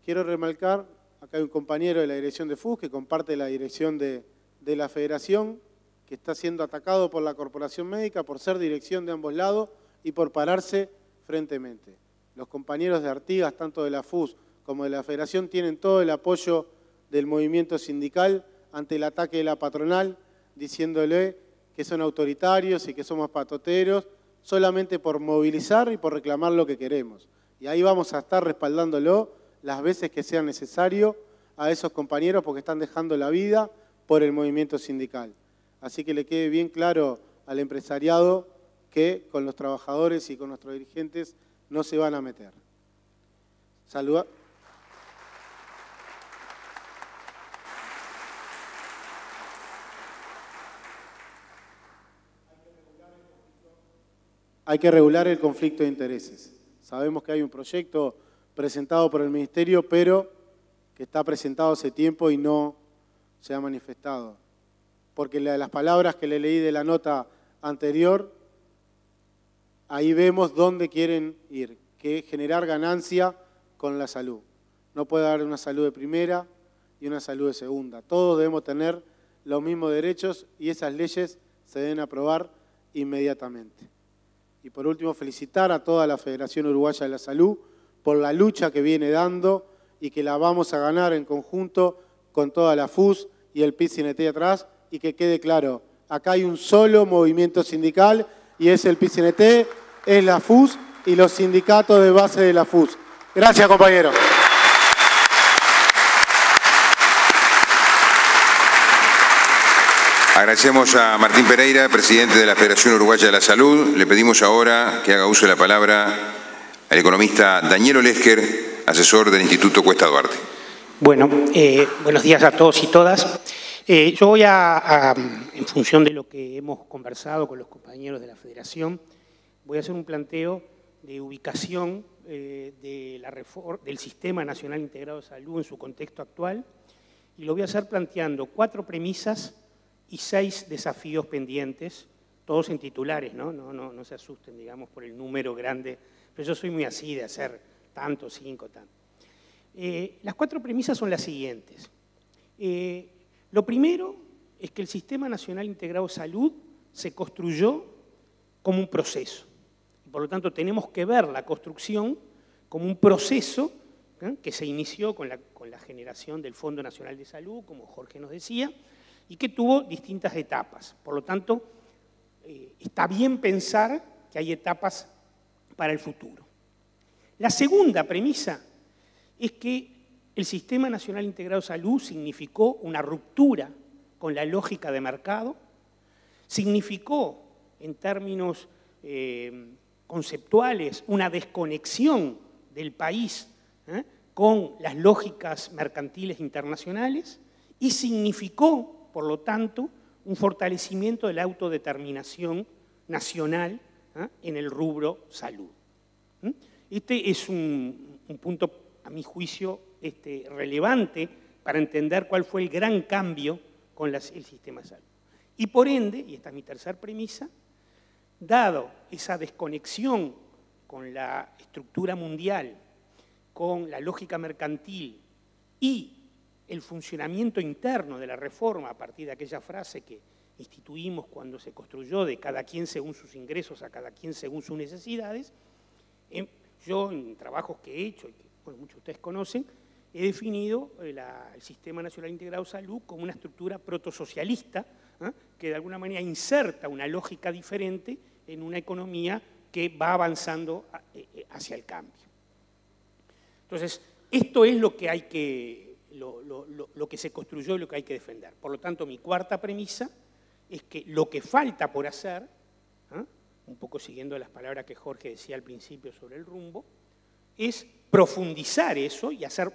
S7: Quiero remarcar, acá hay un compañero de la dirección de FUS que comparte la dirección de la federación, que está siendo atacado por la corporación médica por ser dirección de ambos lados y por pararse frentemente. Los compañeros de Artigas, tanto de la FUS como de la federación, tienen todo el apoyo del movimiento sindical ante el ataque de la patronal, diciéndole que son autoritarios y que somos patoteros, solamente por movilizar y por reclamar lo que queremos. Y ahí vamos a estar respaldándolo las veces que sea necesario a esos compañeros porque están dejando la vida por el movimiento sindical. Así que le quede bien claro al empresariado que con los trabajadores y con nuestros dirigentes no se van a meter. Hay que regular el conflicto de intereses. Sabemos que hay un proyecto presentado por el Ministerio, pero que está presentado hace tiempo y no se ha manifestado. Porque las palabras que le leí de la nota anterior, ahí vemos dónde quieren ir, que es generar ganancia con la salud. No puede haber una salud de primera y una salud de segunda. Todos debemos tener los mismos derechos y esas leyes se deben aprobar inmediatamente. Y por último, felicitar a toda la Federación Uruguaya de la Salud por la lucha que viene dando y que la vamos a ganar en conjunto con toda la FUS y el PIT-CNT atrás. Y que quede claro, acá hay un solo movimiento sindical y es el PIT-CNT, es la FUS y los sindicatos de base de la FUS. Gracias, compañeros.
S1: Agradecemos a Martín Pereira, presidente de la Federación Uruguaya de la Salud. Le pedimos ahora que haga uso de la palabra al economista Daniel Olesker, asesor del Instituto Cuesta Duarte.
S8: Bueno, buenos días a todos y todas. Yo voy en función de lo que hemos conversado con los compañeros de la Federación, voy a hacer un planteo de ubicación del Sistema Nacional Integrado de Salud en su contexto actual y lo voy a hacer planteando 4 premisas y 6 desafíos pendientes todos en titulares, ¿no? No se asusten, digamos, por el número grande, pero yo soy muy así de hacer tanto, 5, tanto. Las 4 premisas son las siguientes. Lo primero es que el Sistema Nacional Integrado de Salud se construyó como un proceso. Por lo tanto, tenemos que ver la construcción como un proceso que se inició con la generación del Fondo Nacional de Salud, como Jorge nos decía, y que tuvo distintas etapas. Por lo tanto, está bien pensar que hay etapas para el futuro. La segunda premisa es que el Sistema Nacional Integrado de Salud significó una ruptura con la lógica de mercado, significó, en términos conceptuales, una desconexión del país con las lógicas mercantiles internacionales y significó, por lo tanto, un fortalecimiento de la autodeterminación nacional en el rubro salud. Este es un punto, a mi juicio, relevante para entender cuál fue el gran cambio con el sistema de salud. Y por ende, y esta es mi tercera premisa, dado esa desconexión con la estructura mundial, con la lógica mercantil y el funcionamiento interno de la reforma a partir de aquella frase que instituimos cuando se construyó de cada quien según sus ingresos a cada quien según sus necesidades, yo en trabajos que he hecho y que bueno, muchos de ustedes conocen, he definido el Sistema Nacional Integrado de Salud como una estructura protosocialista que de alguna manera inserta una lógica diferente en una economía que va avanzando hacia el cambio. Entonces, esto es lo que hay que, lo que se construyó y lo que hay que defender. Por lo tanto, mi cuarta premisa es que lo que falta por hacer, un poco siguiendo las palabras que Jorge decía al principio sobre el rumbo, es profundizar eso y hacer,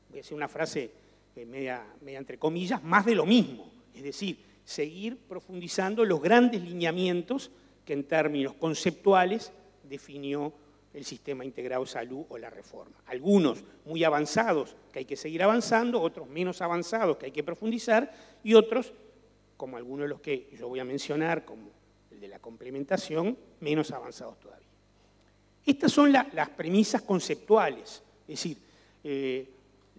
S8: voy a decir una frase media entre comillas, más de lo mismo. Es decir, seguir profundizando los grandes lineamientos que en términos conceptuales definió el Sistema Integrado de Salud o la reforma. Algunos muy avanzados que hay que seguir avanzando, otros menos avanzados que hay que profundizar y otros, como algunos de los que yo voy a mencionar, como el de la complementación, menos avanzados todavía. Estas son las premisas conceptuales, es decir,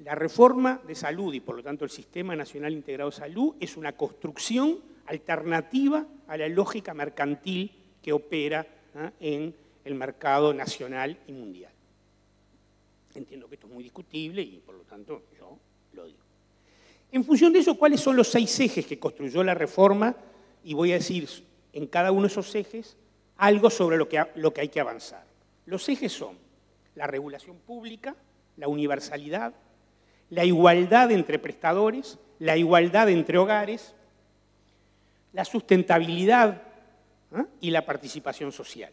S8: la reforma de salud y por lo tanto el Sistema Nacional Integrado de Salud es una construcción alternativa a la lógica mercantil que opera en el mercado nacional y mundial. Entiendo que esto es muy discutible y por lo tanto yo lo digo. En función de eso, ¿cuáles son los 6 ejes que construyó la reforma? Y voy a decir en cada uno de esos ejes algo sobre lo que hay que avanzar. Los ejes son la regulación pública, la universalidad, la igualdad entre prestadores, la igualdad entre hogares, la sustentabilidad y la participación social.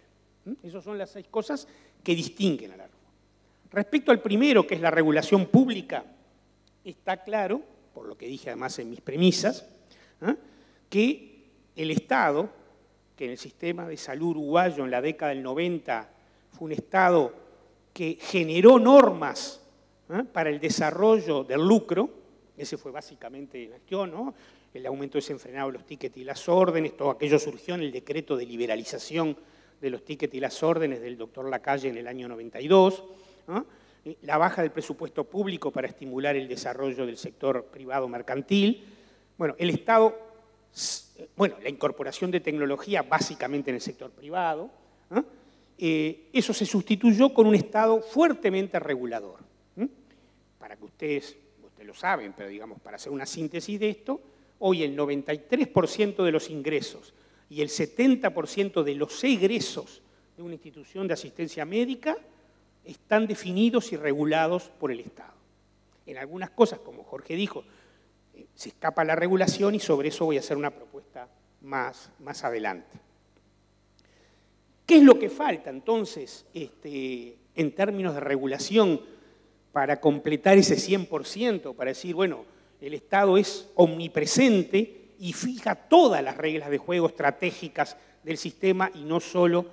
S8: Esas son las 6 cosas que distinguen a la reforma. Respecto al primero, que es la regulación pública, está claro, por lo que dije además en mis premisas, que el Estado, que en el sistema de salud uruguayo en la década del 90 fue un Estado que generó normas para el desarrollo del lucro, ese fue básicamente la cuestión, ¿no? El aumento desenfrenado de los tickets y las órdenes, todo aquello surgió en el decreto de liberalización de los tickets y las órdenes del doctor Lacalle en el año 92, ¿no? La baja del presupuesto público para estimular el desarrollo del sector privado mercantil, bueno, el Estado, bueno, la incorporación de tecnología básicamente en el sector privado, eso se sustituyó con un Estado fuertemente regulador. Para que ustedes lo saben, pero digamos, para hacer una síntesis de esto, hoy el 93% de los ingresos y el 70% de los egresos de una institución de asistencia médica están definidos y regulados por el Estado. En algunas cosas, como Jorge dijo, se escapa la regulación y sobre eso voy a hacer una propuesta más adelante. ¿Qué es lo que falta entonces en términos de regulación para completar ese 100%, para decir, bueno, el Estado es omnipresente y fija todas las reglas de juego estratégicas del sistema y no solo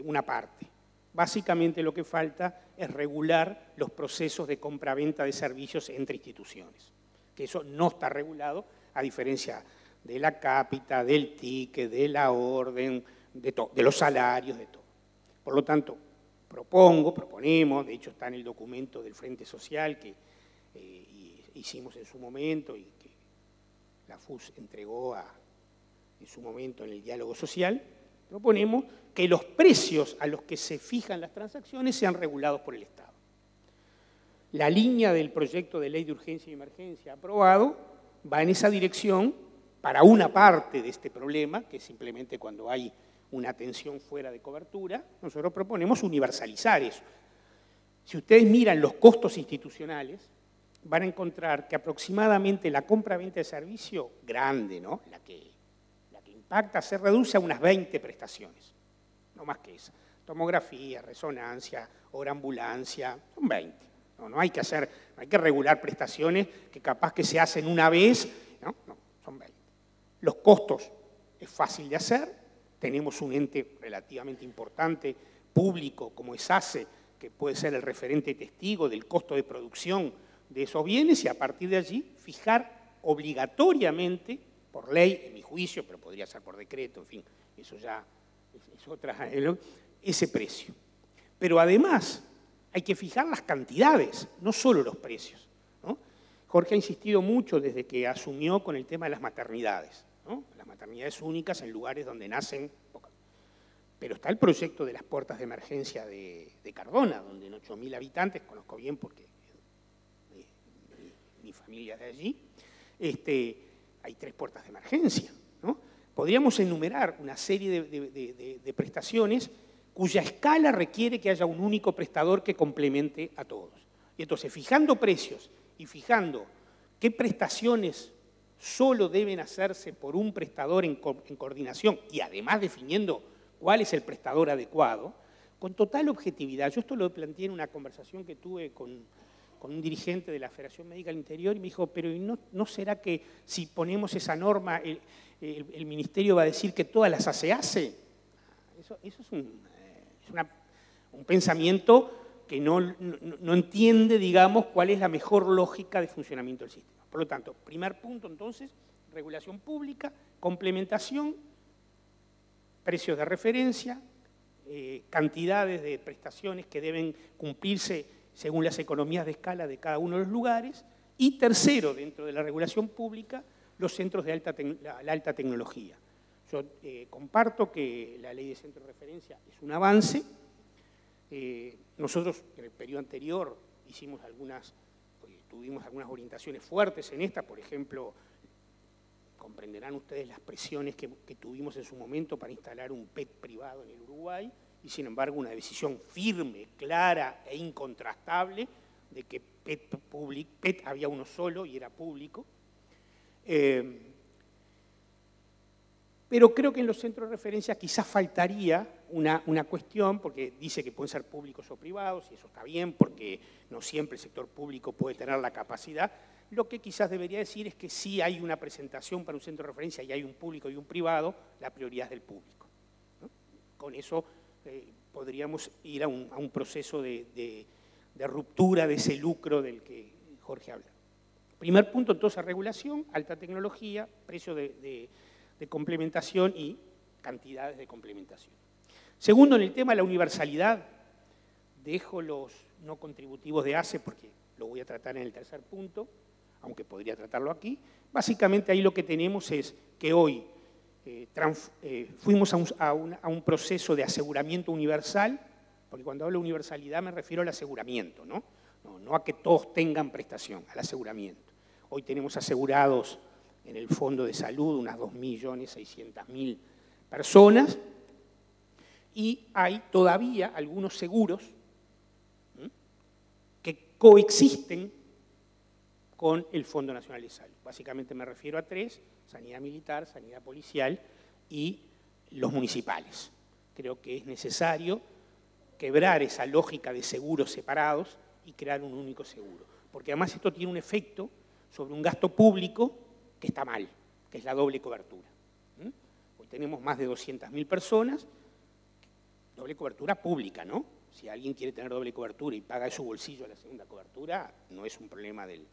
S8: una parte? Básicamente lo que falta es regular los procesos de compra-venta de servicios entre instituciones, que eso no está regulado a diferencia de la cápita, del ticket, de la orden, de los salarios, de todo. Por lo tanto, proponemos, de hecho está en el documento del Frente Social que hicimos en su momento y que la FUS entregó en su momento en el diálogo social, proponemos que los precios a los que se fijan las transacciones sean regulados por el Estado. La línea del proyecto de ley de urgencia y emergencia aprobado va en esa dirección para una parte de este problema, que es simplemente cuando hay una atención fuera de cobertura. Nosotros proponemos universalizar eso. Si ustedes miran los costos institucionales, van a encontrar que aproximadamente la compra-venta de servicio grande, ¿no? la que impacta, se reduce a unas 20 prestaciones, no más que esa. Tomografía, resonancia, hora ambulancia, son 20. No hay que regular prestaciones que capaz que se hacen una vez, no, son 20. Los costos es fácil de hacer, tenemos un ente relativamente importante, público, como es ACE, que puede ser el referente testigo del costo de producción de esos bienes y a partir de allí fijar obligatoriamente, por ley, en mi juicio, pero podría ser por decreto, en fin, eso ya es otra, ese precio. Pero además hay que fijar las cantidades, no solo los precios, ¿no? Jorge ha insistido mucho desde que asumió con el tema de las maternidades, ¿no? Las maternidades únicas en lugares donde nacen pocas. Pero está el proyecto de las puertas de emergencia de Cardona, donde en 8.000 habitantes, conozco bien porque mi familia es de allí, hay 3 puertas de emergencia, ¿no? Podríamos enumerar una serie de prestaciones cuya escala requiere que haya un único prestador que complemente a todos. Y entonces, fijando precios y fijando qué prestaciones solo deben hacerse por un prestador en coordinación y además definiendo cuál es el prestador adecuado, con total objetividad. Yo esto lo planteé en una conversación que tuve con un dirigente de la Federación Médica del Interior y me dijo, pero ¿no será que si ponemos esa norma el Ministerio va a decir que todas las hace? Eso es un pensamiento que no entiende, digamos, cuál es la mejor lógica de funcionamiento del sistema. Por lo tanto, primer punto, entonces, regulación pública, complementación, precios de referencia, cantidades de prestaciones que deben cumplirse según las economías de escala de cada uno de los lugares, y tercero, dentro de la regulación pública, los centros de la alta tecnología. Yo comparto que la ley de centro de referencia es un avance. Nosotros en el periodo anterior tuvimos algunas orientaciones fuertes en esta, por ejemplo, comprenderán ustedes las presiones que tuvimos en su momento para instalar un PET privado en el Uruguay, y sin embargo una decisión firme, clara e incontrastable de que PET había uno solo y era público. Pero creo que en los centros de referencia quizás faltaría una cuestión, porque dice que pueden ser públicos o privados, y eso está bien, porque no siempre el sector público puede tener la capacidad. Lo que quizás debería decir es que si hay una presentación para un centro de referencia y hay un público y un privado, la prioridad es del público, ¿no? Con eso podríamos ir a un proceso de ruptura de ese lucro del que Jorge habla. Primer punto, entonces, regulación, alta tecnología, precio de complementación y cantidades de complementación. Segundo, en el tema de la universalidad, dejo los no contributivos de ACE porque lo voy a tratar en el tercer punto, aunque podría tratarlo aquí. Básicamente ahí lo que tenemos es que hoy fuimos a un proceso de aseguramiento universal, porque cuando hablo de universalidad me refiero al aseguramiento, ¿no? No a que todos tengan prestación, al aseguramiento. Hoy tenemos asegurados en el Fondo de Salud unas 2.600.000 personas y hay todavía algunos seguros que coexisten con el Fondo Nacional de Salud. Básicamente me refiero a 3, sanidad militar, sanidad policial y los municipales. Creo que es necesario quebrar esa lógica de seguros separados y crear un único seguro. Porque además esto tiene un efecto sobre un gasto público que está mal, que es la doble cobertura. Hoy tenemos más de 200.000 personas, doble cobertura pública, ¿no? Si alguien quiere tener doble cobertura y paga de su bolsillo la segunda cobertura, no es un problema de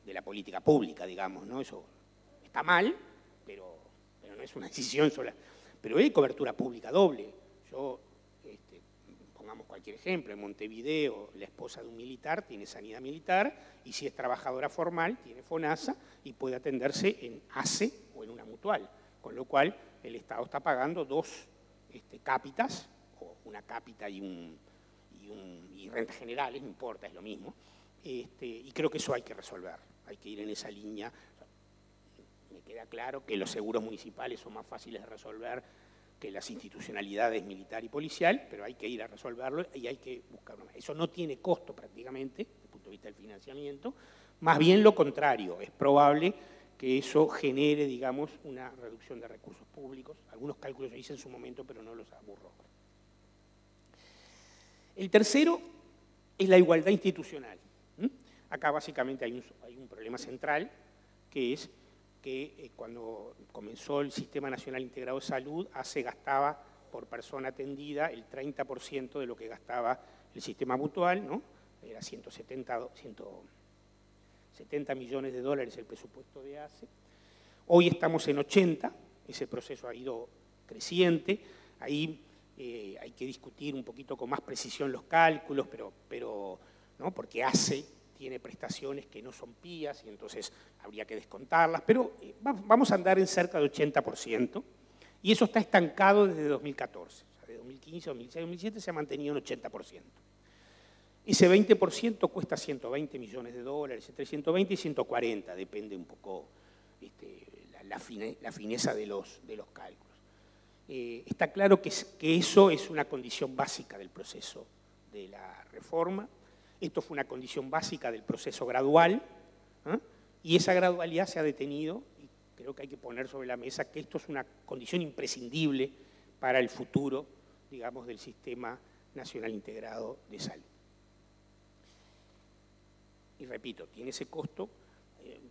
S8: la política pública, digamos, ¿no? Eso está mal, pero no es una decisión sola. Pero hay cobertura pública doble. Pongamos cualquier ejemplo, en Montevideo la esposa de un militar tiene sanidad militar y si es trabajadora formal tiene FONASA y puede atenderse en ACE o en una mutual, con lo cual el Estado está pagando dos cápitas, o una cápita y rentas generales, no importa, es lo mismo, y creo que eso hay que resolver, hay que ir en esa línea. Me queda claro que los seguros municipales son más fáciles de resolver que las institucionalidades militar y policial, pero hay que ir a resolverlo y hay que buscarlo. Eso no tiene costo prácticamente, desde el punto de vista del financiamiento, más bien lo contrario, es probable que eso genere, digamos, una reducción de recursos públicos. Algunos cálculos yo hice en su momento, pero no los aburro. El tercero es la igualdad institucional. Acá básicamente hay un problema central, que es que cuando comenzó el Sistema Nacional Integrado de Salud, ACE gastaba por persona atendida el 30% de lo que gastaba el sistema mutual, ¿no? Era 170 millones de dólares el presupuesto de ACE. Hoy estamos en 80, ese proceso ha ido creciente, ahí hay que discutir un poquito con más precisión los cálculos, pero ¿no? Porque ACE tiene prestaciones que no son pías y entonces habría que descontarlas, pero vamos a andar en cerca de 80% y eso está estancado desde 2014. O sea, de 2015, 2016, 2017 se ha mantenido en 80%. Ese 20% cuesta 120 millones de dólares, entre 120 y 140, depende un poco la fineza de los cálculos. Está claro que eso es una condición básica del proceso de la reforma. Esto fue una condición básica del proceso gradual, y esa gradualidad se ha detenido, y creo que hay que poner sobre la mesa que esto es una condición imprescindible para el futuro, digamos, del Sistema Nacional Integrado de Salud. Y repito, tiene ese costo.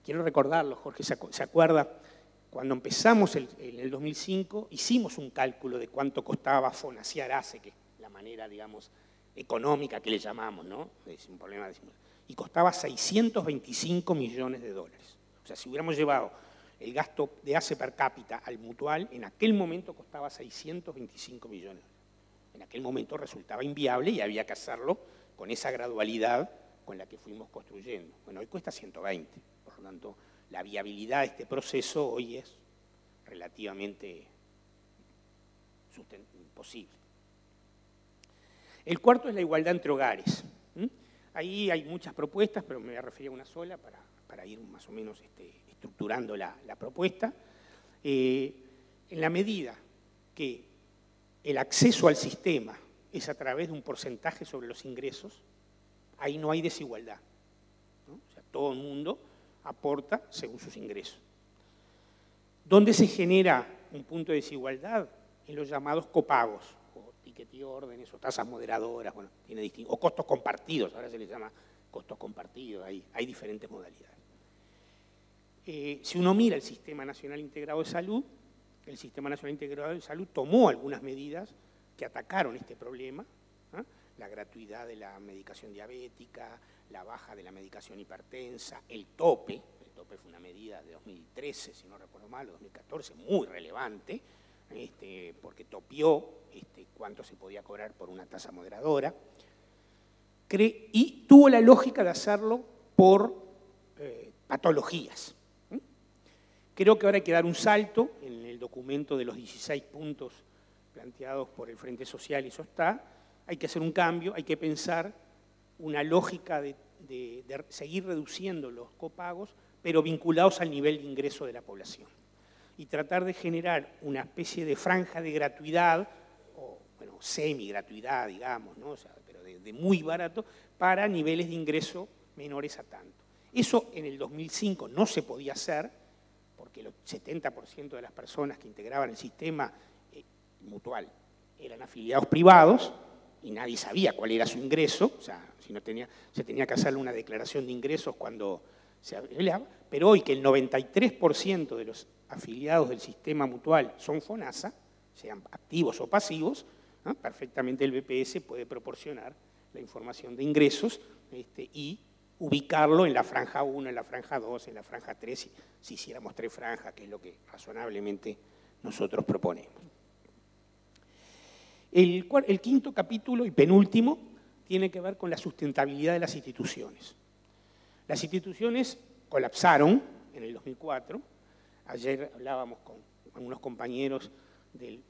S8: Quiero recordarlo, Jorge, ¿se acuerda? Cuando empezamos en el 2005, hicimos un cálculo de cuánto costaba FONASIAR ACE, que es la manera, digamos, económica que le llamamos, ¿no? Es un problema de... Y costaba 625 millones de dólares. O sea, si hubiéramos llevado el gasto de ACE per cápita al mutual, en aquel momento costaba 625 millones. En aquel momento resultaba inviable y había que hacerlo con esa gradualidad con la que fuimos construyendo. Bueno, hoy cuesta 120, por lo tanto, la viabilidad de este proceso hoy es relativamente imposible. El cuarto es la igualdad entre hogares. Ahí hay muchas propuestas, pero me voy a referir a una sola para ir más o menos estructurando la propuesta. En la medida que el acceso al sistema es a través de un porcentaje sobre los ingresos, ahí no hay desigualdad, ¿no? O sea, todo el mundo aporta según sus ingresos. ¿Dónde se genera un punto de desigualdad? En los llamados copagos, o ticket y órdenes, o tasas moderadoras, bueno, tiene distintos, o costos compartidos, ahora se les llama costos compartidos, hay diferentes modalidades. Si uno mira el Sistema Nacional Integrado de Salud, el Sistema Nacional Integrado de Salud tomó algunas medidas que atacaron este problema, ¿eh? La gratuidad de la medicación diabética, la baja de la medicación hipertensa, el tope fue una medida de 2013, si no recuerdo mal, o 2014, muy relevante, porque topió cuánto se podía cobrar por una tasa moderadora, y tuvo la lógica de hacerlo por patologías. Creo que ahora hay que dar un salto en el documento de los 16 puntos planteados por el Frente Social, y eso está. Hay que hacer un cambio, hay que pensar una lógica de seguir reduciendo los copagos, pero vinculados al nivel de ingreso de la población. Y tratar de generar una especie de franja de gratuidad, o bueno, semi-gratuidad, digamos, ¿no? O sea, pero de muy barato, para niveles de ingreso menores a tanto. Eso en el 2005 no se podía hacer, porque el 70% de las personas que integraban el sistema mutual eran afiliados privados y nadie sabía cuál era su ingreso, o sea, se tenía que hacerle una declaración de ingresos cuando se afiliaba, pero hoy que el 93% de los afiliados del sistema mutual son FONASA, sean activos o pasivos, ¿no? Perfectamente el BPS puede proporcionar la información de ingresos y ubicarlo en la franja 1, en la franja 2, en la franja 3, si hiciéramos 3 franjas, que es lo que razonablemente nosotros proponemos. El quinto capítulo y penúltimo tiene que ver con la sustentabilidad de las instituciones. Las instituciones colapsaron en el 2004. Ayer hablábamos con unos compañeros de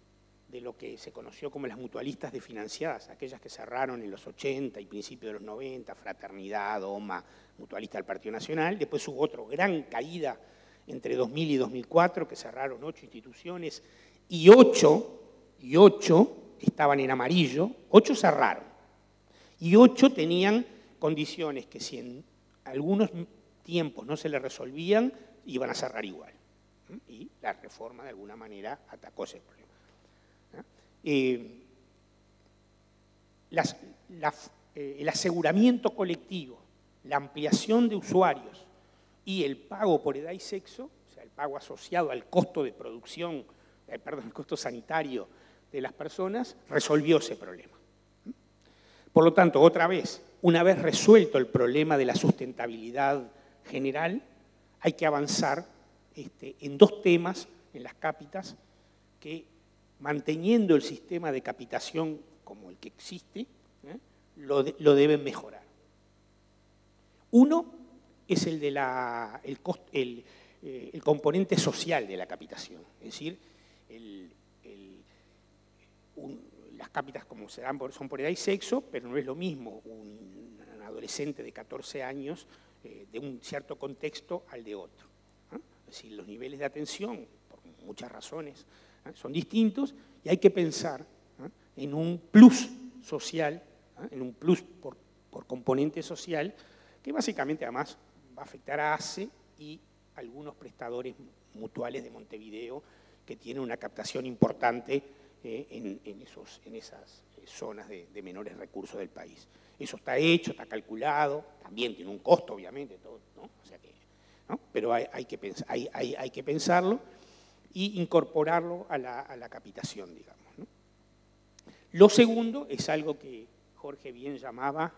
S8: lo que se conoció como las mutualistas desfinanciadas, aquellas que cerraron en los 80 y principios de los 90, Fraternidad, OMA, Mutualista del Partido Nacional. Después hubo otra gran caída entre 2000 y 2004, que cerraron 8 instituciones y 8 estaban en amarillo, 8 cerraron. Y 8 tenían condiciones que si en algunos tiempos no se les resolvían, iban a cerrar igual. Y la reforma de alguna manera atacó ese problema. El aseguramiento colectivo, la ampliación de usuarios y el pago por edad y sexo, o sea, el pago asociado al costo de producción, el costo sanitario de las personas, resolvió ese problema. Por lo tanto, otra vez, una vez resuelto el problema de la sustentabilidad general, hay que avanzar en 2 temas en las cápitas que, manteniendo el sistema de capitación como el que existe, lo deben mejorar. Uno es el de el componente social de la capitación, es decir, las cápitas como se dan son por edad y sexo, pero no es lo mismo un adolescente de 14 años de un cierto contexto al de otro. Es decir, los niveles de atención, por muchas razones, son distintos y hay que pensar en un plus social, en un plus por componente social, que básicamente además va a afectar a ACE y algunos prestadores mutuales de Montevideo que tienen una captación importante en esas zonas de menores recursos del país. Eso está hecho, está calculado, también tiene un costo, obviamente, todo, ¿no? O sea que, ¿no? Pero hay que pensarlo y incorporarlo a la capitación, digamos, ¿no? Lo segundo es algo que Jorge bien llamaba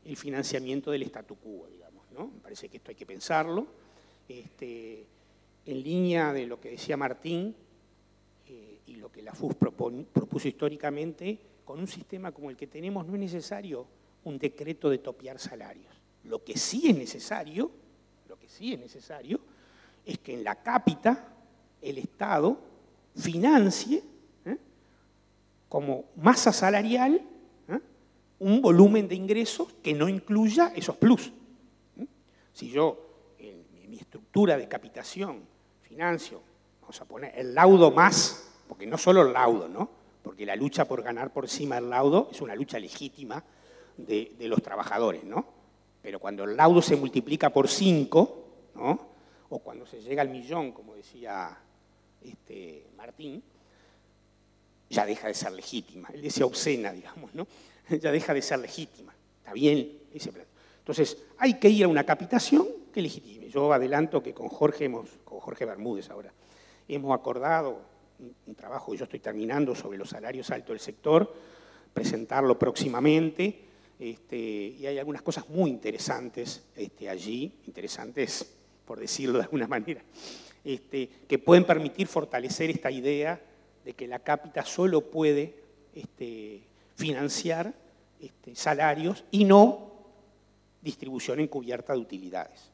S8: el financiamiento del statu quo, digamos, ¿no? Me parece que esto hay que pensarlo. En línea de lo que decía Martín y lo que la FUS propuso históricamente, con un sistema como el que tenemos no es necesario un decreto de topear salarios. Lo que sí es necesario es que en la cápita el Estado financie como masa salarial un volumen de ingresos que no incluya esos plus. Si yo en mi estructura de capitación financio, vamos a poner el laudo más, porque no solo el laudo, ¿no? Porque la lucha por ganar por encima del laudo es una lucha legítima de los trabajadores, ¿no? Pero cuando el laudo se multiplica por 5, ¿no? O cuando se llega al millón, como decía Martín, ya deja de ser legítima. Él decía obscena, digamos, ¿no? Ya deja de ser legítima. Está bien ese plan. Entonces, hay que ir a una capitación que legitime. Yo adelanto que con Jorge Bermúdez ahora, hemos acordado un trabajo que yo estoy terminando sobre los salarios altos del sector, presentarlo próximamente, y hay algunas cosas muy interesantes allí, interesantes por decirlo de alguna manera, que pueden permitir fortalecer esta idea de que la cápita solo puede financiar salarios y no distribución encubierta de utilidades,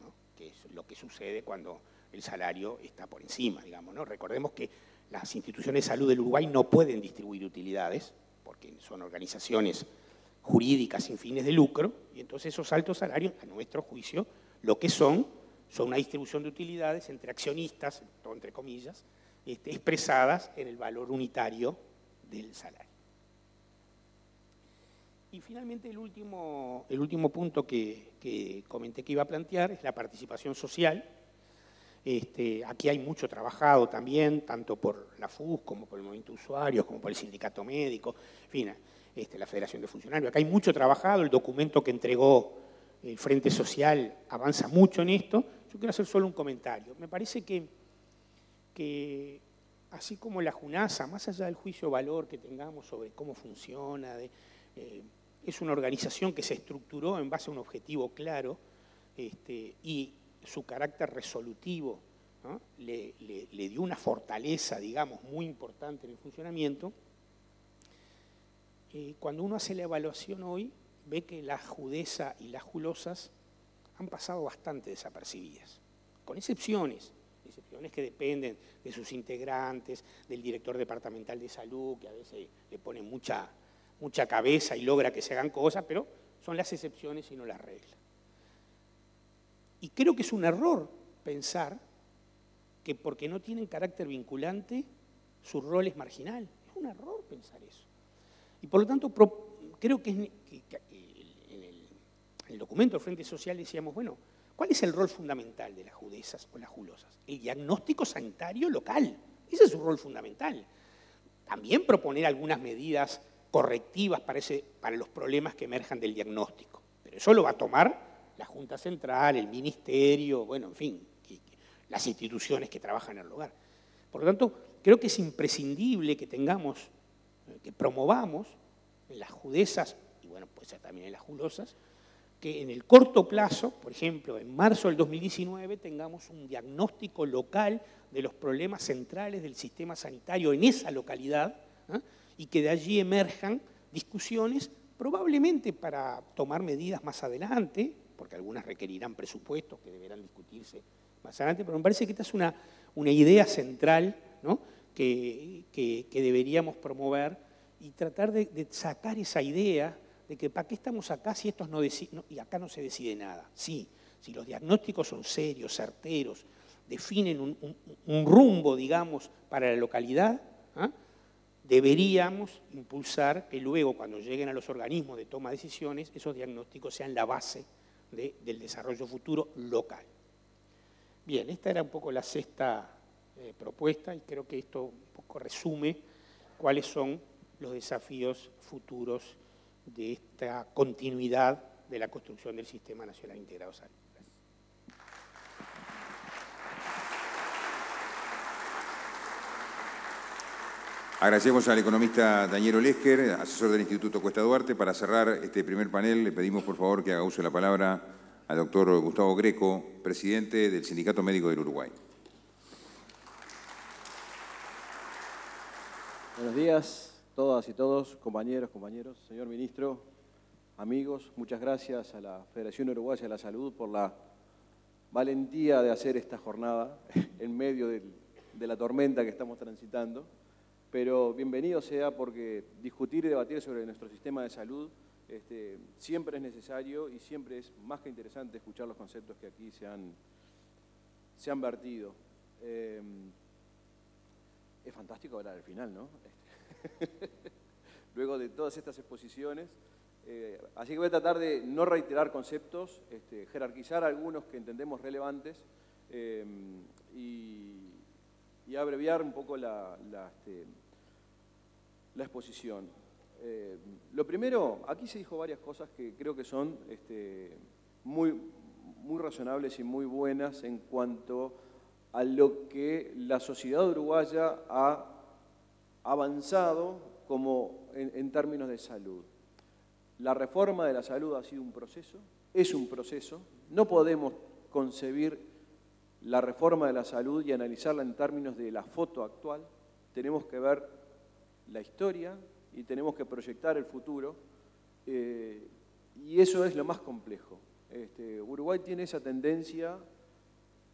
S8: ¿no? Que es lo que sucede cuando el salario está por encima, digamos, ¿no? Recordemos que las instituciones de salud del Uruguay no pueden distribuir utilidades porque son organizaciones jurídicas sin fines de lucro, y entonces esos altos salarios, a nuestro juicio, lo que son una distribución de utilidades entre accionistas, todo entre comillas, expresadas en el valor unitario del salario. Y finalmente el último punto que comenté que iba a plantear es la participación social. Aquí hay mucho trabajado también, tanto por la FUS como por el Movimiento de Usuarios, como por el Sindicato Médico, en fin, la Federación de Funcionarios. Acá hay mucho trabajado, el documento que entregó el Frente Social avanza mucho en esto. Yo quiero hacer solo un comentario. Me parece que así como la JUNASA, más allá del juicio de valor que tengamos sobre cómo funciona, es una organización que se estructuró en base a un objetivo claro y su carácter resolutivo, ¿no? le dio una fortaleza, digamos, muy importante en el funcionamiento. Cuando uno hace la evaluación hoy, ve que la Judesa y las Julosas han pasado bastante desapercibidas, con excepciones que dependen de sus integrantes, del director departamental de salud, que a veces le pone mucha cabeza y logra que se hagan cosas, pero son las excepciones y no las reglas. Y creo que es un error pensar que porque no tienen carácter vinculante, su rol es marginal. Es un error pensar eso. Y por lo tanto, creo que en el documento del Frente Social decíamos, bueno, ¿cuál es el rol fundamental de las Judesas o las Julosas? El diagnóstico sanitario local. Ese es su rol fundamental. También proponer algunas medidas correctivas para los problemas que emerjan del diagnóstico. Pero eso lo va a tomar la Junta Central, el Ministerio, bueno, en fin, las instituciones que trabajan en el lugar. Por lo tanto, creo que es imprescindible que que promovamos en las Judesas, y bueno, puede ser también en las Julosas, que en el corto plazo, por ejemplo, en marzo del 2019, tengamos un diagnóstico local de los problemas centrales del sistema sanitario en esa localidad, y que de allí emerjan discusiones, probablemente para tomar medidas más adelante, porque algunas requerirán presupuestos que deberán discutirse más adelante, pero me parece que esta es una idea central, ¿no? que deberíamos promover y tratar de sacar esa idea de que ¿para qué estamos acá si estos y acá no se decide nada? Sí, si los diagnósticos son serios, certeros, definen un rumbo, digamos, para la localidad, deberíamos impulsar que luego, cuando lleguen a los organismos de toma de decisiones, esos diagnósticos sean la base del desarrollo futuro local. Bien, esta era un poco la sexta propuesta y creo que esto un poco resume cuáles son los desafíos futuros de esta continuidad de la construcción del Sistema Nacional Integrado de Salud.
S1: Agradecemos al economista Daniel Olesker, asesor del Instituto Cuesta Duarte. Para cerrar este primer panel, le pedimos por favor que haga uso de la palabra al doctor Gustavo Greco, presidente del Sindicato Médico del Uruguay.
S9: Buenos días, todas y todos, compañeros, señor ministro, amigos. Muchas gracias a la Federación Uruguaya de la Salud por la valentía de hacer esta jornada en medio de la tormenta que estamos transitando. Pero bienvenido sea, porque discutir y debatir sobre nuestro sistema de salud siempre es necesario y siempre es más que interesante escuchar los conceptos que aquí se han vertido. Es fantástico hablar al final, ¿no? Luego de todas estas exposiciones. Así que voy a tratar de no reiterar conceptos, jerarquizar algunos que entendemos relevantes y abreviar un poco la exposición. Lo primero, aquí se dijo varias cosas que creo que son muy razonables y muy buenas en cuanto a lo que la sociedad uruguaya ha avanzado como en términos de salud. La reforma de la salud ha sido un proceso, es un proceso. No podemos concebir la reforma de la salud y analizarla en términos de la foto actual. Tenemos que ver la historia y tenemos que proyectar el futuro, y eso es lo más complejo. Uruguay tiene esa tendencia,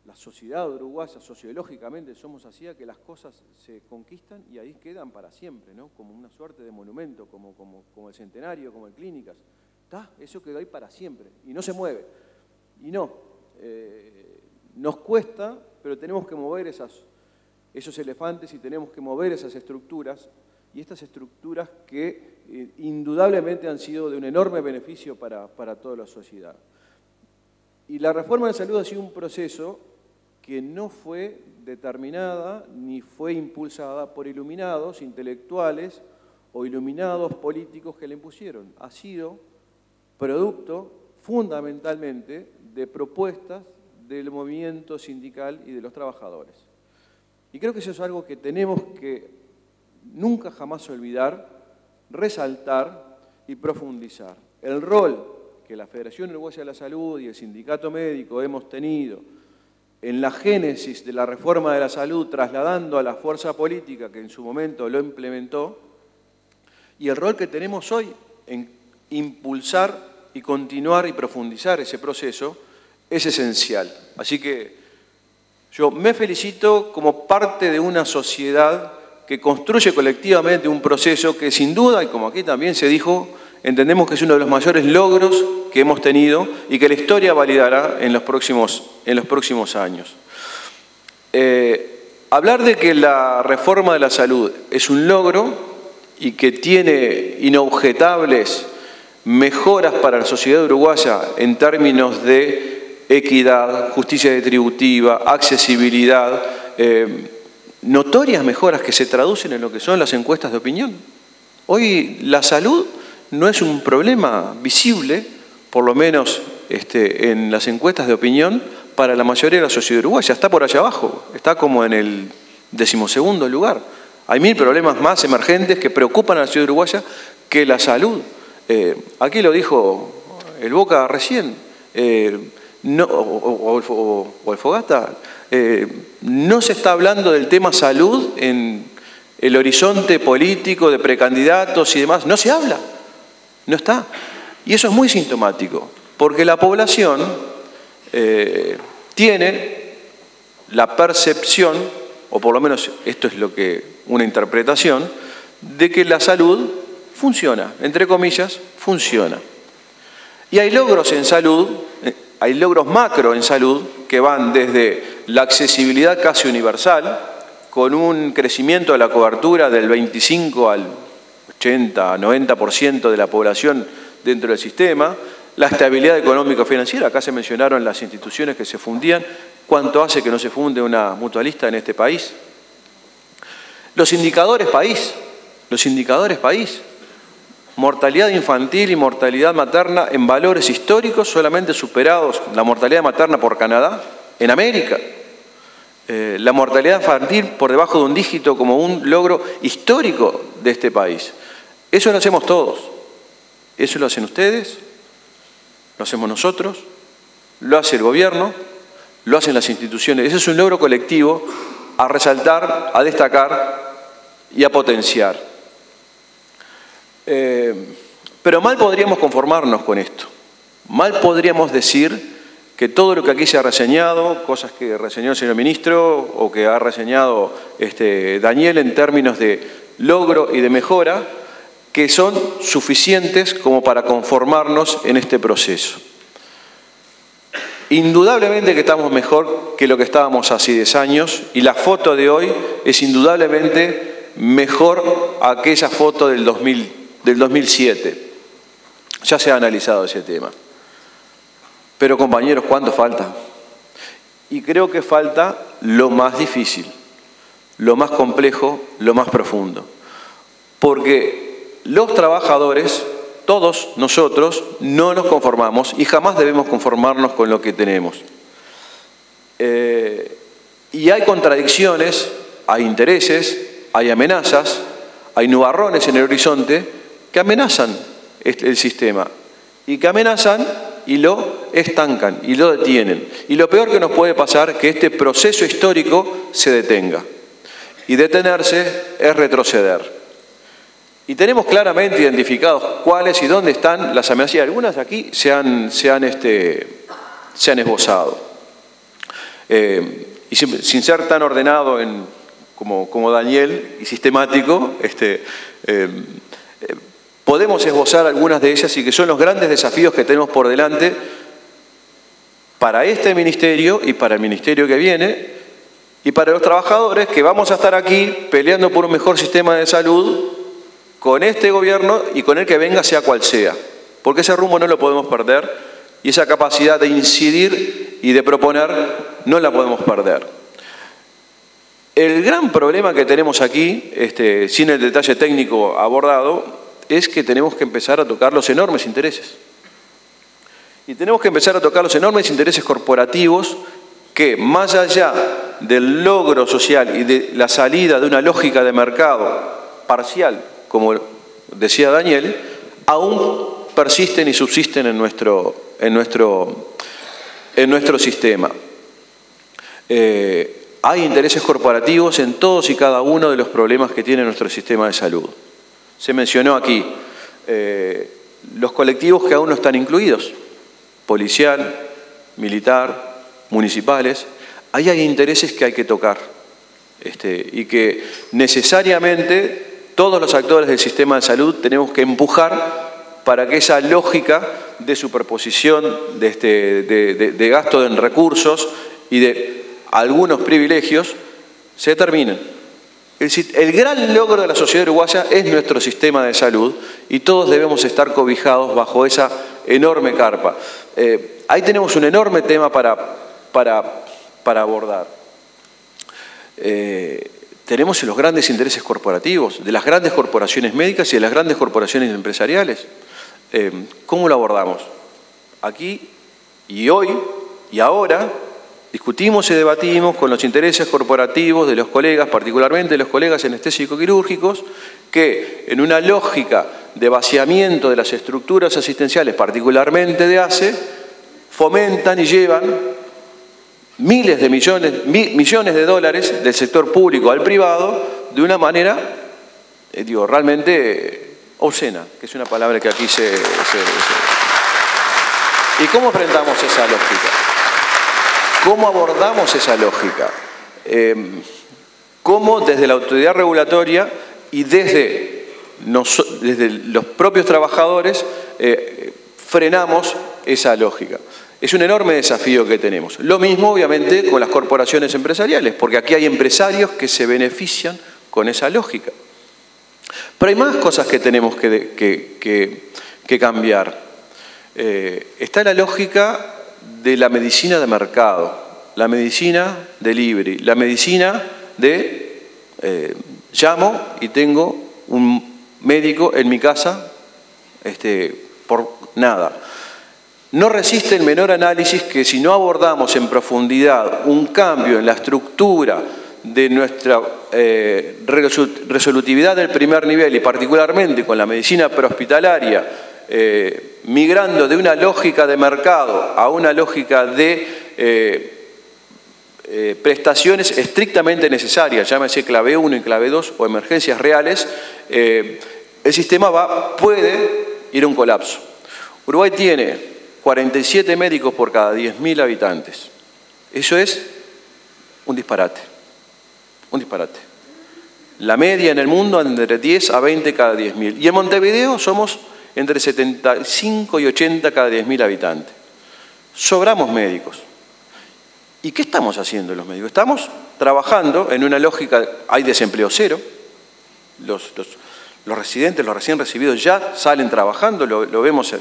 S9: la sociedad uruguaya sociológicamente somos así, a que las cosas se conquistan y ahí quedan para siempre, ¿no? Como una suerte de monumento, como el Centenario, como el Clínicas. Eso quedó ahí para siempre y no se mueve. Y no, nos cuesta, pero tenemos que mover esos elefantes y tenemos que mover esas estructuras, y estas estructuras que indudablemente han sido de un enorme beneficio para toda la sociedad. Y la reforma de salud ha sido un proceso que no fue determinada ni fue impulsada por iluminados intelectuales o iluminados políticos que la impusieron. Ha sido producto fundamentalmente de propuestas del movimiento sindical y de los trabajadores. Y creo que eso es algo que tenemos que nunca jamás olvidar, resaltar y profundizar. El rol que la Federación Uruguaya de la Salud y el Sindicato Médico hemos tenido en la génesis de la reforma de la salud, trasladando a la fuerza política que en su momento lo implementó, y el rol que tenemos hoy en impulsar y continuar y profundizar ese proceso es esencial. Así que yo me felicito como parte de una sociedad que construye colectivamente un proceso que sin duda, y como aquí también se dijo, entendemos que es uno de los mayores logros que hemos tenido y que la historia validará en los próximos años. Hablar de que la reforma de la salud es un logro y que tiene inobjetables mejoras para la sociedad uruguaya en términos de equidad, justicia distributiva, accesibilidad, notorias mejoras que se traducen en lo que son las encuestas de opinión. Hoy la salud no es un problema visible, por lo menos en las encuestas de opinión, para la mayoría de la sociedad uruguaya. Está por allá abajo, está como en el 12º lugar. Hay 1000 problemas más emergentes que preocupan a la sociedad uruguaya que la salud. Aquí lo dijo el Boca recién, o el Fogata, no se está hablando del tema salud en el horizonte político de precandidatos y demás, no se habla, no está. Y eso es muy sintomático, porque la población tiene la percepción, o por lo menos esto es lo que una interpretación, de que la salud funciona, entre comillas, funciona. Y hay logros en salud, hay logros macro en salud que van desde la accesibilidad casi universal, con un crecimiento de la cobertura del 25 al 80, 90% de la población dentro del sistema, la estabilidad económico-financiera, acá se mencionaron las instituciones que se fundían, ¿cuánto hace que no se funde una mutualista en este país? Los indicadores país, mortalidad infantil y mortalidad materna en valores históricos solamente superados, la mortalidad materna por Canadá, en América. La mortalidad infantil por debajo de un dígito como un logro histórico de este país. Eso lo hacemos todos. Eso lo hacen ustedes, lo hacemos nosotros, lo hace el gobierno, lo hacen las instituciones. Ese es un logro colectivo a resaltar, a destacar y a potenciar. Pero mal podríamos conformarnos con esto. Mal podríamos decir que todo lo que aquí se ha reseñado, cosas que reseñó el señor ministro o que ha reseñado Daniel en términos de logro y de mejora, que son suficientes como para conformarnos en este proceso. Indudablemente que estamos mejor que lo que estábamos hace 10 años y la foto de hoy es indudablemente mejor a aquella foto del 2007. Ya se ha analizado ese tema. Pero compañeros, ¿cuánto falta? Y creo que falta lo más difícil, lo más complejo, lo más profundo. Porque los trabajadores, todos nosotros, no nos conformamos y jamás debemos conformarnos con lo que tenemos. Y hay contradicciones, hay intereses, hay amenazas, hay nubarrones en el horizonte que amenazan el sistema y que amenazan y lo estancan y lo detienen. Y lo peor que nos puede pasar es que este proceso histórico se detenga. Y detenerse es retroceder. Y tenemos claramente identificados cuáles y dónde están las amenazas. Y algunas aquí se han esbozado. Y sin ser tan ordenado como Daniel y sistemático, podemos esbozar algunas de ellas y que son los grandes desafíos que tenemos por delante para este ministerio y para el ministerio que viene y para los trabajadores que vamos a estar aquí peleando por un mejor sistema de salud con este gobierno y con el que venga sea cual sea. Porque ese rumbo no lo podemos perder y esa capacidad de incidir y de proponer no la podemos perder. El gran problema que tenemos aquí, sin el detalle técnico abordado, es que tenemos que empezar a tocar los enormes intereses. Y tenemos que empezar a tocar los enormes intereses corporativos que, más allá del logro social y de la salida de una lógica de mercado parcial, como decía Daniel, aún persisten y subsisten en nuestro sistema. Hay intereses corporativos en todos y cada uno de los problemas que tiene nuestro sistema de salud. Se mencionó aquí los colectivos que aún no están incluidos, policial, militar, municipales. Ahí hay intereses que hay que tocar y que necesariamente todos los actores del sistema de salud tenemos que empujar para que esa lógica de superposición, de gasto en recursos y de algunos privilegios se terminen. El gran logro de la sociedad uruguaya es nuestro sistema de salud y todos debemos estar cobijados bajo esa enorme carpa. Ahí tenemos un enorme tema para abordar. Tenemos los grandes intereses corporativos, de las grandes corporaciones médicas y de las grandes corporaciones empresariales. ¿Cómo lo abordamos? Aquí y hoy y ahora discutimos y debatimos con los intereses corporativos de los colegas, particularmente de los colegas anestésicos-quirúrgicos, que en una lógica de vaciamiento de las estructuras asistenciales, particularmente de ACE, fomentan y llevan miles de millones de dólares del sector público al privado de una manera, realmente obscena, que es una palabra que aquí se... ¿Y cómo enfrentamos esa lógica? ¿Cómo abordamos esa lógica? ¿Cómo desde la autoridad regulatoria y desde los propios trabajadores frenamos esa lógica? Es un enorme desafío que tenemos. Lo mismo, obviamente, con las corporaciones empresariales, porque aquí hay empresarios que se benefician con esa lógica. Pero hay más cosas que tenemos que cambiar. Está la lógica de la medicina de mercado, la medicina delivery, la medicina de llamo y tengo un médico en mi casa por nada. No resiste el menor análisis que si no abordamos en profundidad un cambio en la estructura de nuestra resolutividad del primer nivel y particularmente con la medicina prehospitalaria, migrando de una lógica de mercado a una lógica de prestaciones estrictamente necesarias, llámese clave 1 y clave 2 o emergencias reales, el sistema puede ir a un colapso. Uruguay tiene 47 médicos por cada 10.000 habitantes. Eso es un disparate. Un disparate. La media en el mundo anda entre 10 a 20 cada 10.000. Y en Montevideo somos entre 75 y 80 cada 10.000 habitantes. Sobramos médicos. ¿Y qué estamos haciendo los médicos? Estamos trabajando en una lógica, hay desempleo cero, los residentes, los recién recibidos ya salen trabajando, lo vemos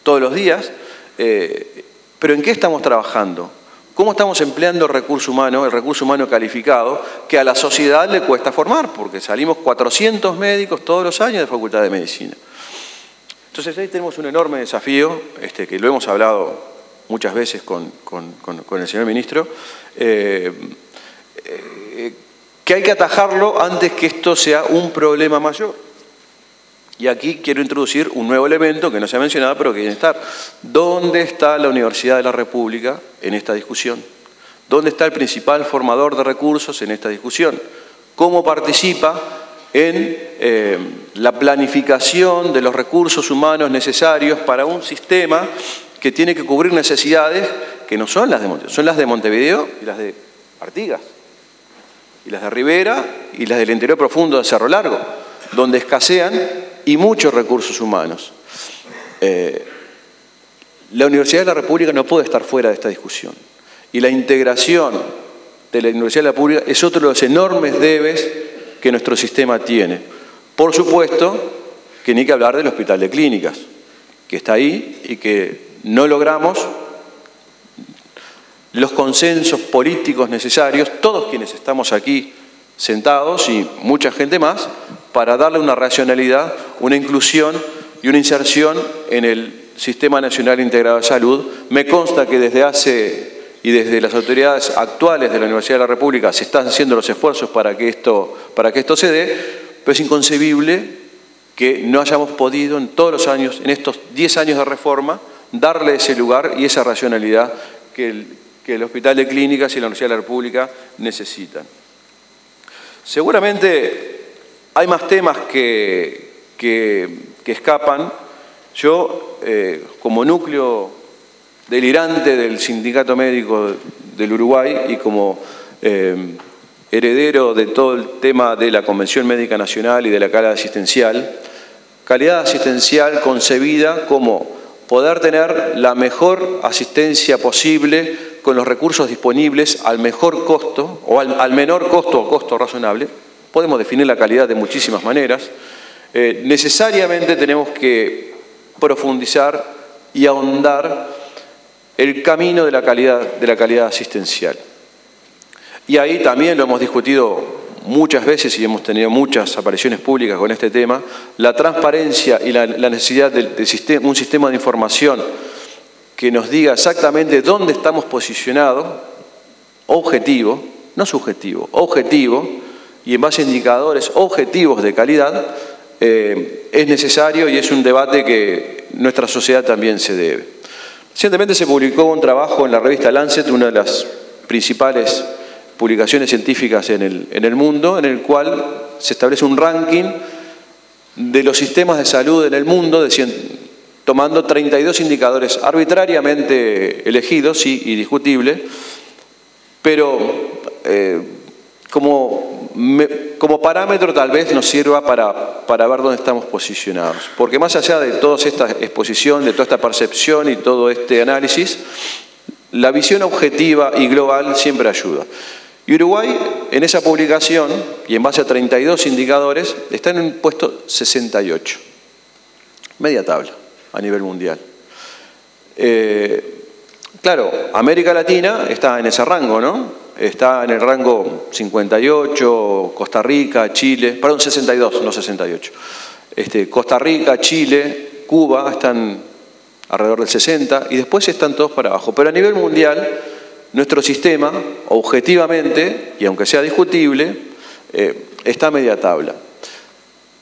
S9: todos los días, pero ¿en qué estamos trabajando? ¿Cómo estamos empleando el recurso humano calificado, que a la sociedad le cuesta formar? Porque salimos 400 médicos todos los años de Facultad de Medicina. Entonces ahí tenemos un enorme desafío, que lo hemos hablado muchas veces con el señor ministro, que hay que atajarlo antes que esto sea un problema mayor. Y aquí quiero introducir un nuevo elemento que no se ha mencionado, pero que tiene que estar. ¿Dónde está la Universidad de la República en esta discusión? ¿Dónde está el principal formador de recursos en esta discusión? ¿Cómo participa en la planificación de los recursos humanos necesarios para un sistema que tiene que cubrir necesidades que no son las de Montevideo, son las de Montevideo y las de Artigas, y las de Rivera y las del interior profundo de Cerro Largo, donde escasean y muchos recursos humanos. La Universidad de la República no puede estar fuera de esta discusión. Y la integración de la Universidad de la República es otro de los enormes debes que nuestro sistema tiene. Por supuesto que ni que hablar del Hospital de Clínicas, que está ahí y que no logramos los consensos políticos necesarios, todos quienes estamos aquí sentados y mucha gente más, para darle una racionalidad, una inclusión y una inserción en el Sistema Nacional Integrado de Salud. Me consta que desde ACE y desde las autoridades actuales de la Universidad de la República se están haciendo los esfuerzos para que esto se dé, pero es inconcebible que no hayamos podido en todos los años, en estos 10 años de reforma, darle ese lugar y esa racionalidad que el Hospital de Clínicas y la Universidad de la República necesitan. Seguramente hay más temas que escapan. Yo, como núcleo delirante del Sindicato Médico del Uruguay y como heredero de todo el tema de la Convención Médica Nacional y de la calidad asistencial concebida como poder tener la mejor asistencia posible con los recursos disponibles al mejor costo o al menor costo o costo razonable. Podemos definir la calidad de muchísimas maneras. Necesariamente tenemos que profundizar y ahondar el camino de la calidad asistencial. Y ahí también lo hemos discutido muchas veces y hemos tenido muchas apariciones públicas con este tema, la transparencia y la necesidad de un sistema de información que nos diga exactamente dónde estamos posicionados, objetivo, no subjetivo, objetivo, y en base a indicadores objetivos de calidad, es necesario y es un debate que nuestra sociedad también se debe. Recientemente se publicó un trabajo en la revista Lancet, una de las principales publicaciones científicas en el mundo, en el cual se establece un ranking de los sistemas de salud en el mundo, tomando 32 indicadores arbitrariamente elegidos, sí, y discutibles, pero como parámetro tal vez nos sirva para ver dónde estamos posicionados. Porque más allá de toda esta exposición, de toda esta percepción y todo este análisis, la visión objetiva y global siempre ayuda. Y Uruguay, en esa publicación, y en base a 32 indicadores, está en un puesto 68. Media tabla a nivel mundial. Claro, América Latina está en ese rango, ¿no? Está en el rango 58, Costa Rica, Chile, perdón, 62, no 68. Costa Rica, Chile, Cuba están alrededor del 60 y después están todos para abajo. Pero a nivel mundial, nuestro sistema, objetivamente, y aunque sea discutible, está a media tabla.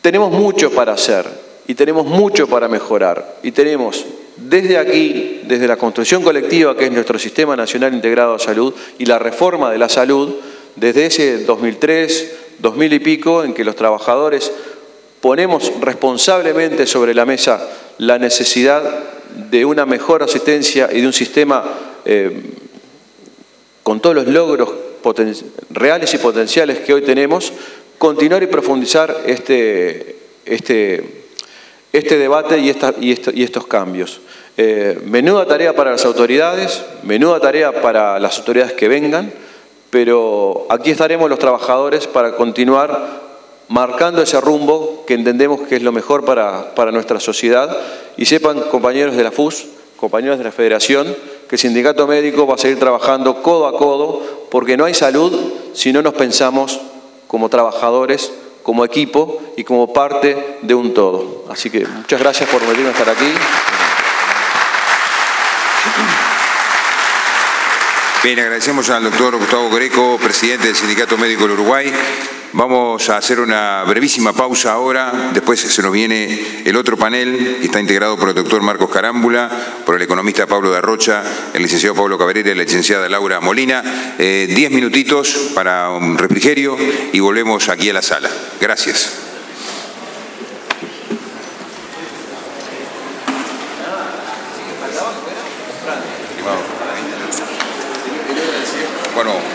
S9: Tenemos mucho para hacer y tenemos mucho para mejorar. Y tenemos desde aquí, desde la construcción colectiva, que es nuestro Sistema Nacional Integrado de Salud, y la reforma de la salud, desde ese 2003, 2000 y pico, en que los trabajadores ponemos responsablemente sobre la mesa la necesidad de una mejor asistencia y de un sistema con todos los logros reales y potenciales que hoy tenemos, continuar y profundizar este debate y estos cambios. Menuda tarea para las autoridades, menuda tarea para las autoridades que vengan, pero aquí estaremos los trabajadores para continuar marcando ese rumbo que entendemos que es lo mejor para nuestra sociedad. Y sepan, compañeros de la FUS, compañeros de la Federación, que el Sindicato Médico va a seguir trabajando codo a codo, porque no hay salud si no nos pensamos como trabajadores, como equipo y como parte de un todo. Así que muchas gracias por venir a estar aquí.
S1: Bien, agradecemos al doctor Gustavo Greco, presidente del Sindicato Médico del Uruguay. Vamos a hacer una brevísima pausa ahora, después se nos viene el otro panel, que está integrado por el doctor Marcos Carámbula, por el economista Pablo de Arrocha, el licenciado Pablo Cabrera y la licenciada Laura Molina. 10 minutitos para un refrigerio y volvemos aquí a la sala. Gracias. Bueno.